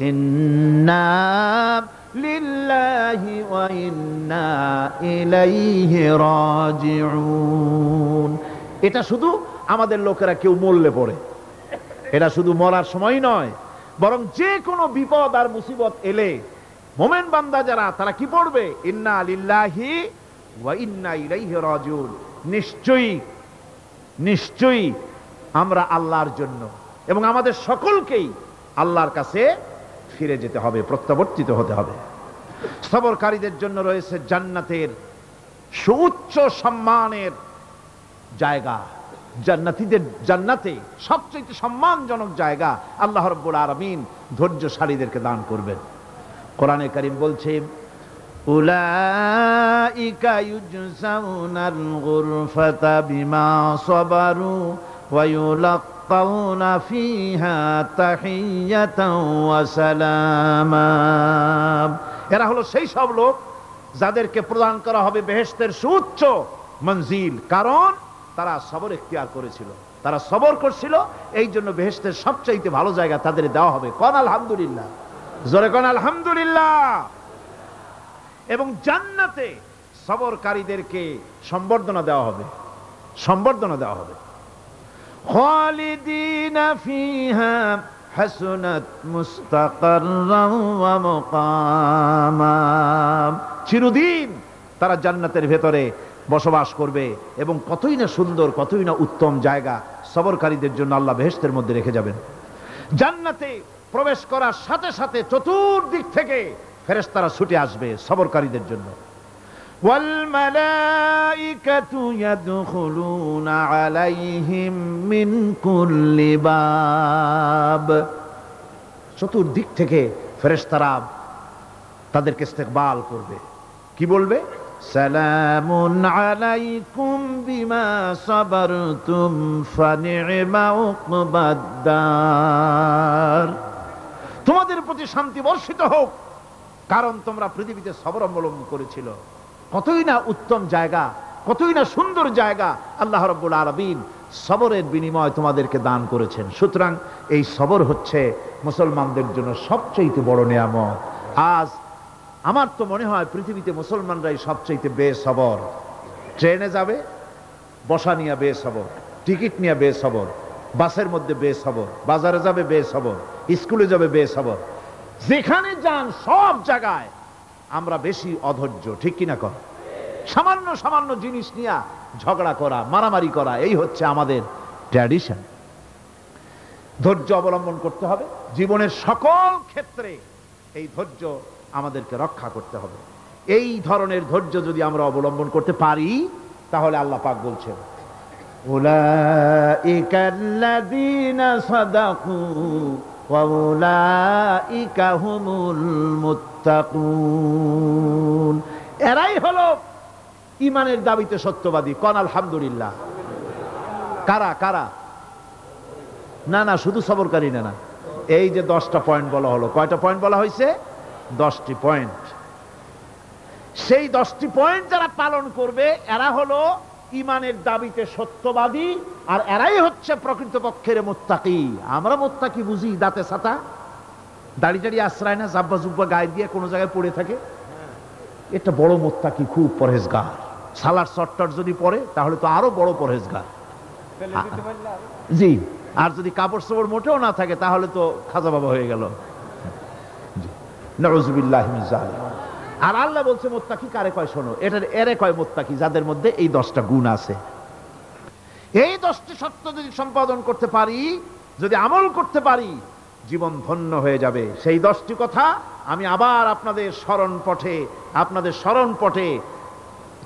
ইন্না লিল্লাহি ওয়া ইন্না ইলাইহি রাজিউন। এটা শুধু আমাদের লোকেরা কেউ মরলে পড়ে, এটা শুধু মরার সময় নয়, বরং যে কোনো বিপদ আর মুসিবত এলে মোমেন বান্দা যারা, তারা কি পড়বে? ইন্না লিল্লাহি ওয়া ইন্না ইলাইহি রাজিউন। নিশ্চয়ই নিশ্চয়ই আমরা আল্লাহর জন্য এবং আমাদের সকলকেই আল্লাহর কাছে ফিরে যেতে হবে, প্রত্যাবর্তিত হতে হবে। সবরকারীদের জন্য রয়েছে জান্নাতের সুউচ্চ সম্মানের জায়গা। জান্নাতে সবচেয়ে সম্মানজনক জায়গা আল্লাহ রাব্বুল আলামিন ধৈর্যশালীদেরকে দান করবেন। কোরআনে কারীম বলছে, উলাইকা ইউজজাউনাল গুরফাতা বিমা সাবারু ওয়া ইউলাক্কাউনা ফিহা তাহিয়াতাও ওয়া সালামা। এরা হলো সেই সব লোক যাদেরকে প্রদান করা হবে বেহেশতের সুউচ্চ মঞ্জিল, কারণ তারা সবর এখতিয়ার করেছিল, তারা সবর করছিল, এই জন্য বেহেশতের সবচাইতে ভালো জায়গা তাদের দেওয়া হবে। কোন আলহামদুলিল্লাহ, জোরে কোন আলহামদুলিল্লাহ। এবং জান্নাতে সবরকারীদেরকে সম্বর্ধনা দেওয়া হবে। সম্বর্ধনা দেওয়া হবে। খালিদিনা ফিহা হাসুনাত মুস্তাকাররাম ওয়া মুকামা, চিরদিন তারা জান্নাতের ভেতরে বসবাস করবে এবং কতই না সুন্দর, কতই না উত্তম জায়গা সবরকারীদের জন্য আল্লাহ বেহেশতের মধ্যে রেখে যাবেন। জান্নাতে প্রবেশ করার সাথে সাথে চতুর্দিক থেকে ফেরেশতারা ছুটে আসবে সবরকারীদের জন্য। ওয়াল মালাইকাতু ইয়াদখুলুনা আলাইহিম মিন কুল্লি বাব, চতুর্দিক থেকে ফেরেশতারা তাদেরকে ইস্তেকবাল করবে। কি বলবে? সালামুন আলাইকুম বিমা সাবারতুম ফানি'মা উকবাদ-দার, তোমাদের প্রতি শান্তি বর্ষিত হোক, কারণ তোমরা পৃথিবীতে সবর অবলম্বন করেছিল। কতই না উত্তম জায়গা, কতই না সুন্দর জায়গা আল্লাহ রাব্বুল আলামিন সবরের বিনিময় তোমাদেরকে দান করেছেন। সুতরাং এই সবর হচ্ছে মুসলমানদের জন্য সবচেয়ে বড় নিয়ামত। আজ আমার তো মনে হয় পৃথিবীতে মুসলমানরাই সবচেয়ে বেসবর। ট্রেনে যাবে বসা নিয়ে বেসবর, টিকিট নিয়ে বেসবর, বাসের মধ্যে বেসবর, বাজারে যাবে বেসবর, স্কুলে যাবে বেসবর, যেখানে যান সব জায়গায় আমরা বেশি অধৈর্য। ঠিক কিনা কর? সামান্য সামান্য জিনিস নিয়ে ঝগড়া করা, মারামারি করা, এই হচ্ছে আমাদের ট্র্যাডিশন। ধৈর্য অবলম্বন করতে হবে জীবনের সকল ক্ষেত্রে। এই ধৈর্য আমাদেরকে রক্ষা করতে হবে। এই ধরনের ধৈর্য যদি আমরা অবলম্বন করতে পারি, তাহলে আল্লাহ পাক বলছেন উলাইকাল্লাযীনা সাদাকু ওয়া উলাইকা হুমুল মুত্তাকুন, এরাই হলো ঈমানের দাবিতে সত্যবাদী। কোন আলহামদুলিল্লাহ। কারা কারা? না না, শুধু সবরকারী না, এই যে 10টা পয়েন্ট বলা হলো। কয়টা পয়েন্ট বলা হয়েছে? 10টি পয়েন্ট। সেই 10টি পয়েন্ট যারা পালন করবে এরা হলো ঈমানের দাবিতে সত্যবাদী, আর এরাই হচ্ছে প্রকৃতপক্ষের মুত্তাকি। আমরা মুত্তাকি বুঝি দাঁতে ছাতা, দাড়ি টাড়ি আশ্রয় না, জাব্বা জুব্বা গায়ে দিয়ে কোনো জায়গায় পড়ে থাকে, এটা বড় মুত্তাকি, খুব পরহেজগার। সালার চট্টর যদি পড়ে তাহলে তো আরো বড় পরহেজগার। জি, আর যদি কাপড় চোপড় মোটেও না থাকে তাহলে তো খাজা বাবা হয়ে গেল। নাউযুবিল্লাহি মিন যালিক। আর আল্লাহ বলছে মুত্তাকি কারে কয় শোনো, এরে কয় মুত্তাকি যাদের মধ্যে এই 10টা গুণ আছে। এই 10টি সত্য যদি সম্পাদন করতে পারি, যদি আমল করতে পারি, জীবন ধন্য হয়ে যাবে। সেই 10টি কথা আমি আবার আপনাদের স্মরণ পটে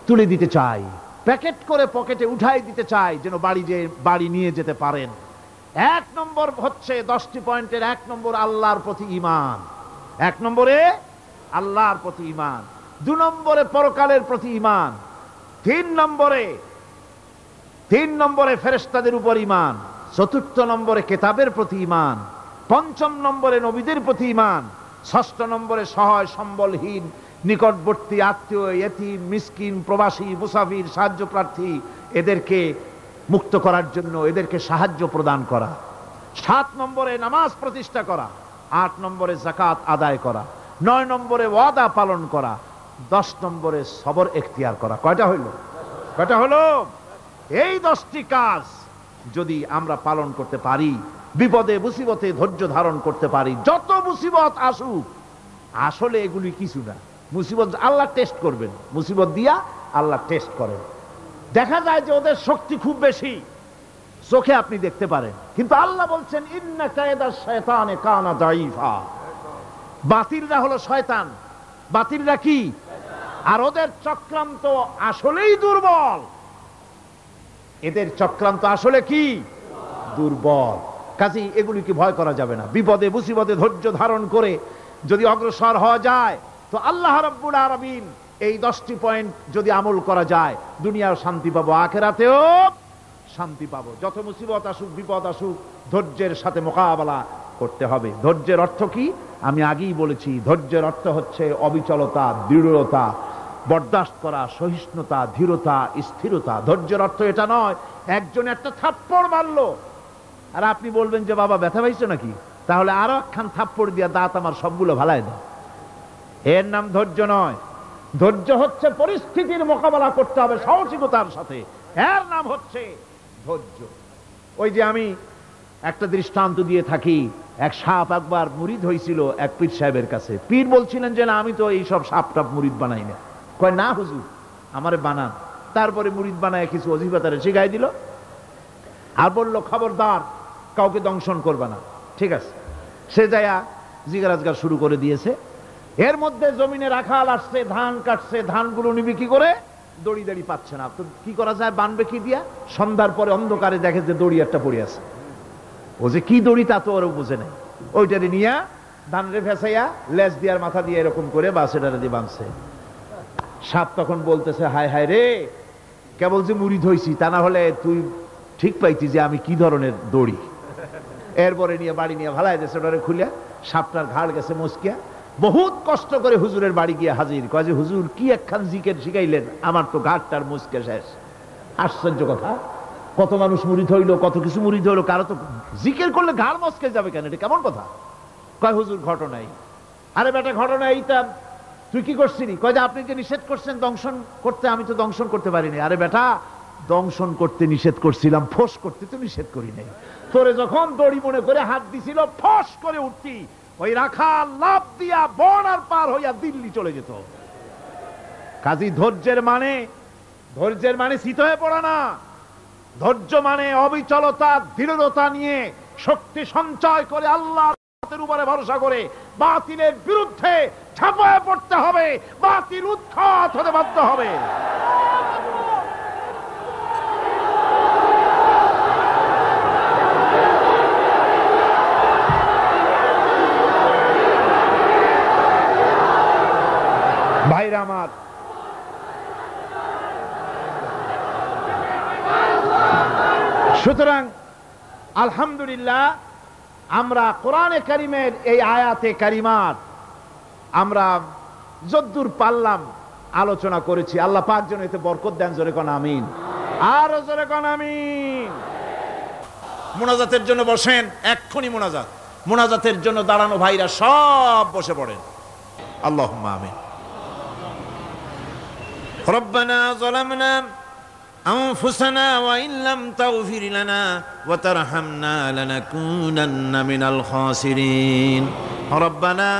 তুলে দিতে চাই, প্যাকেট করে পকেটে উঠাই দিতে চাই, যেন বাড়ি নিয়ে যেতে পারেন। 1 নম্বর হচ্ছে 10টি পয়েন্টের 1 নম্বর আল্লাহর প্রতি ঈমান। 1 নম্বরে আল্লাহর প্রতি ঈমান, 2 নম্বরে পরকালের প্রতি ঈমান, 3 নম্বরে ফেরেশতাদের উপর ঈমান, 4র্থ নম্বরে কিতাবের প্রতি ঈমান, 5ম নম্বরে নবীদের প্রতি ঈমান, 6ষ্ঠ নম্বরে সহায় সম্বলহীন নিকটবর্তী আত্মীয়, ইয়েতিম, মিসকিন, প্রবাসী, মুসাফির, সাহায্য প্রার্থী, এদেরকে মুক্ত করার জন্য এদেরকে সাহায্য প্রদান করা, 7 নম্বরে নামাজ প্রতিষ্ঠা করা, 8 নম্বরে যাকাত আদায় করা, 9 নম্বরে ওয়াদা পালন করা, 10 নম্বরে সবর এখতিয়ার করা। কয়টা হলো? এই 10টি কাজ যদি আমরা পালন করতে পারি, বিপদে মুসিবতে ধৈর্য ধারণ করতে পারি, যত মুসিবত আসুক, আসলে এগুলি কিছু না। মুসিবত আল্লাহ টেস্ট করবেন, মুসিবত দিয়া আল্লাহ টেস্ট করেন। দেখা যায় যে ওদের শক্তি খুব বেশি, চোখে আপনি দেখতে পারেন, কিন্তু আল্লাহ বলছেন ইন্না কায়দাশ শায়তানে কানা দাঈফা। বাতিলরা হলো শয়তান, বাতিলরা কি? আর ওদের চক্রান্ত আসলেই দুর্বল। এদের চক্রান্ত আসলে কি? দুর্বল। কাজেই এগুলিকে ভয় করা যাবে না। বিপদে মুসিবতে ধৈর্য ধারণ করে যদি অগ্রসর হওয়া যায়, তো আল্লাহ রাব্বুল আলামিন এই 10টি পয়েন্ট যদি আমল করা যায়, দুনিয়াও শান্তি পাবো, আখিরাতেও শান্তি পাবো। যত মুসিবত আসুক, বিপদ আসুক, ধৈর্যের সাথে মোকাবেলা করতে হবে। ধৈর্যের অর্থ কি? আমি আগেই বলেছি, ধৈর্যের অর্থ হচ্ছে অবিচলতা, দৃঢ়তা, বরদাস্ত করা, সহিষ্ণুতা, ধীরতা, স্থিরতা। ধৈর্যের অর্থ এটা নয় একজন একটা থাপ্পড় মারলো আর আপনি বলবেন যে বাবা ব্যথা পাইছো নাকি, তাহলে আরো একখান থাপ্পড় দিয়া দাঁত আমার সবগুলো ভালাই দাও। এর নাম ধৈর্য নয়। ধৈর্য হচ্ছে পরিস্থিতির মোকাবেলা করতে হবে সাহসিকতার সাথে, এর নাম হচ্ছে ধৈর্য। ওই যে আমি একটা দৃষ্টান্ত দিয়ে থাকি, এক সাপ একবার মুরিদ হয়েছিল এক পীর সাহেবের কাছে। পীর বলছিলেন যে না, আমি তো এই সব সাপ টাপ মুরিদ বানাই না। কয় না হুজুর, আমারে বানান। তারপরে মুরিদ বানায় কিছু অজিফাতারে শিখাই দিল, আর বলল খবরদার কাউকে দংশন করবে না। ঠিক আছে, সে যায়া জিগারাজগার শুরু করে দিয়েছে। এর মধ্যে জমিনে রাখাল আসছে, ধান কাটছে, ধানগুলো নিবি কি করে, দড়ি দাড়ি পাচ্ছে না। তো কি করা যায়, বানবে কি দিয়া? সন্ধ্যার পরে অন্ধকারে দেখে যে দড়ি একটা পড়ে আছে। ও যে কি দড়ি তা তো ওরা বুঝে নাই। ওইটারে নিয়ে ধানরে ফেসাইয়া লেজ দিয়ার মাথা দিয়ে এরকম করে বাসেটারে দিয়ে বাঁধছে। সাপ তখন বলতেছে, হায় হায় রে, কেবল যে মুরিদ হইছি, তা না হলে তুই ঠিক পাইতি যে আমি কি ধরনের দড়ি। এরপরে নিয়ে বাড়ি নিয়ে ভালাই দিয়েছে, ওটারে খুলিয়া সাপটার ঘাড় গেছে মস্কিয়া। বহুত কষ্ট করে হুজুরের বাড়ি গিয়ে হাজির, কয় যে হুজুর কি একখান জিকের শিখাইলেন, আমার তো ঘাটটার মুসকে শেষ। আশ্চর্য কথা, কত মানুষ মুরিদ হইলো, কত কিছু মুরিদ হইলো, কারো তো জিকের করলে ঘাড় মস্কে যাবে কেন, এটা কেমন কথা? কয় হুজুর ঘটনাই। আরে বেটা ঘটনা এইটা, তুই কি করছিলি? কয় যে আপনি যে নিষেধ করছেন দংশন করতে, আমি তো দংশন করতে পারিনি। আরে বেটা, দংশন করতে নিষেধ করছিলাম, ফোঁস করতে তো নিষেধ করি নাই। তোরে যখন দড়ি মনে করে হাত দিছিল, ফোঁস করে উঠতি, ওই রাখা লাভ দিয়া বর্ডার পার হইয়া দিল্লি চলে যেত। কাজী ধৈর্যের মানে শীত হয়ে পড়া না। ধৈর্য মানে অবিচলতা, দৃঢ়তা নিয়ে শক্তি সঞ্চয় করে আল্লাহর উপরে ভরসা করে বাতিলের বিরুদ্ধে ঝাঁপায়ে পড়তে হবে, বাতিল উৎখাত হতে বাধ্য হবে। ভাইরা আমার, সুতরাং আলহামদুলিল্লাহ আমরা কোরআনে কারিমের এই আয়াতে কারিমাত আমরা যদ্দূর পারলাম আলোচনা করেছি। আল্লাহ পাক যেন এতে বরকত দেন। জোরে কোন আমিন, আরো জোরে কোন আমিন। মুনাজাতের জন্য বসেন, এক্ষুনি মুনাজাতের জন্য দাঁড়ানো ভাইরা সব বসে পড়েন। আল্লাহুম্মা আমিন। রব্বানা যালামনা أنفسنا وإن لم تغفر لنا وترحمنا لنكونن من الخاسرين ربنا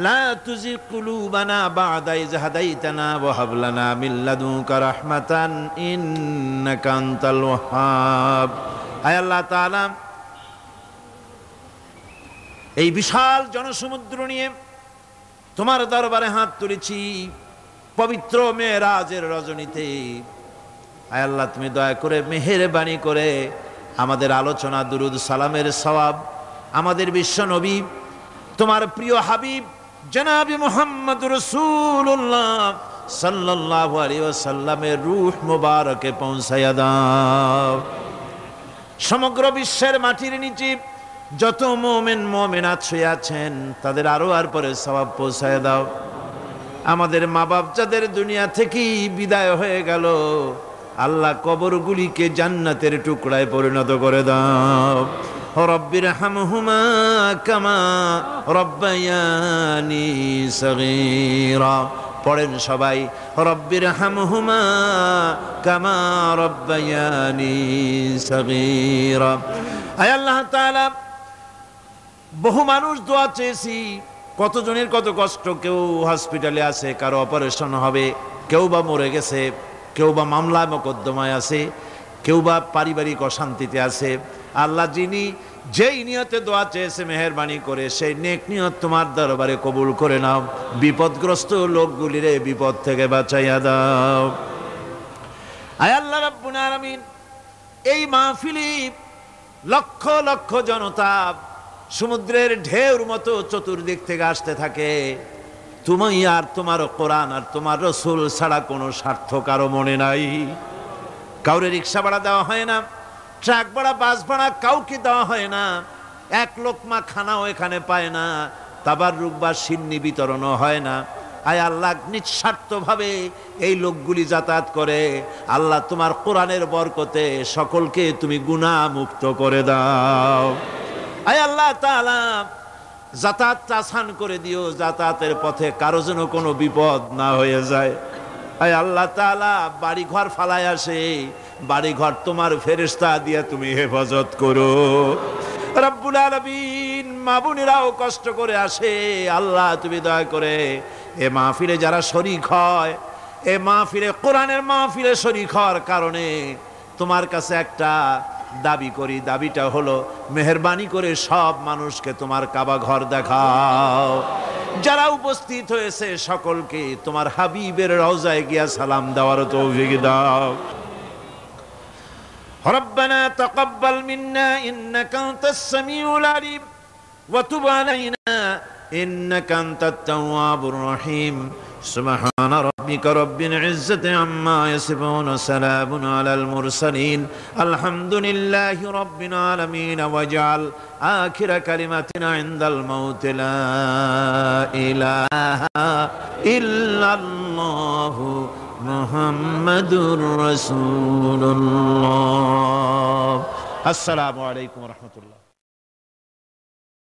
لا تزغ قلوبنا بعد إذ هديتنا وهب لنا من لدنك رحمة إنك أنت الوهاب আয় আল্লাহ তাআলা, এই বিশাল জনসমুদ্র নিয়ে তোমার দরবারে হাত তুলেছি পবিত্র মেরাজের রজনীতে। আয় আল্লাহ, তুমি দয়া করে মেহেরবানি করে আমাদের আলোচনা, দুরুদ সালামের সওয়াব আমাদের বিশ্ব নবী তোমার প্রিয় হাবিব জনাবে মুহাম্মদ রাসূলুল্লাহ সাল্লাল্লাহু আলাইহি ওয়াসাল্লামের রূহ মুবারকে পৌঁছায়া দাও। সমগ্র বিশ্বের মাটির নিচে যত মুমিন মুমিনাত শুয়ে আছেন তাদের আরো আর পরে সওয়াব পৌঁছায়া দাও। আমাদের মা বাপ যাদের দুনিয়া থেকে বিদায় হয়ে গেল, আল্লাহ কবরগুলিকে জান্নাতের টুকরায় পরিণত করে দাও। রব্বির হামহুমা কামা রব্বায়ানি সগীরা। পড়েন সবাই, রব্বির হামহুমা কামা রব্বায়ানি সগীরা। আয় আল্লাহ তাআলা, বহু মানুষ দোয়া চেয়েছি, কতজনের কত কষ্ট, কেউ হসপিটালে আছে, কারো অপারেশন হবে, কেউ বা মরে গেছে, কেউ বা মামলায় মোকদ্দমায় আছে, কেউ বা পারিবারিক অশান্তিতে আছে। আল্লাহ যিনি যেই নিয়তে দোয়া চেয়েছে মেহেরবানি করে সেই নেক নিয়ত তোমার দরবারে কবুল করে নাও। বিপদগ্রস্ত লোকগুলিরে বিপদ থেকে বাঁচাইয়া দাও। আয় আল্লাহ রাব্বুল আলামিন, এই মাহফিলে লক্ষ লক্ষ জনতা সমুদ্রের ঢেউর মতো চতুর্দিক থেকে আসতে থাকে। তুমি আর তোমার কোরআন আর তোমার রসুল ছাড়া কোনো স্বার্থ কারো মনে নাই। কাউরে রিক্সা ভাড়া দেওয়া হয় না, ট্রাক ভাড়া, বাস ভাড়া কাউকে দেওয়া হয় না, এক লোকমা খানাও এখানে পায় না, তাবাররুক বা সিন্নি বিতরণও হয় না। আয় আল্লাহ, নিঃস্বার্থভাবে এই লোকগুলি যাতায়াত করে। আল্লাহ তোমার কোরআনের বরকতে সকলকে তুমি গুনাহ মুক্ত করে দাও। আয় আল্লাহ তাআলা, যাতায়াতটা আসান করে দিও, যাতায়াতের পথে কারো যেন কোনো বিপদ না হয়ে যায়। আয় আল্লাহ তাআলা, বাড়ি ঘর ফালায় আসে বাড়ি ঘর তোমার ফেরেশতা দিয়ে তুমি হেফাজত করো। রব্বুল আলামিন, মা বোনেরাও কষ্ট করে আসে, আল্লাহ তুমি দয়া করে এ মাহফিলে যারা শরীক হয়, এ মাহফিলে কোরআনের মাহফিলে শরীক হওয়ার কারণে তোমার কাছে একটা দাবি করি, দাবিটা হলো মেহেরবানি করে সব মানুষকে তোমার কাবা ঘর দেখাও। যারা উপস্থিত হয়েছে সকলকে তোমার হাবিবের রওজায় গিয়া সালাম দেওয়ার তৌফিক দাও। ربنا تقبل منا إنك أنت السميع العليم وتب علينا إنك أنت التواب الرحيم سبحان ربك رب العزة عما يصفون سلام على المرسلين الحمد لله رب العالمين واجعل آخر كلمتنا عند الموت لا إله إلا الله محمد رسول الله السلام عليكم ورحمة الله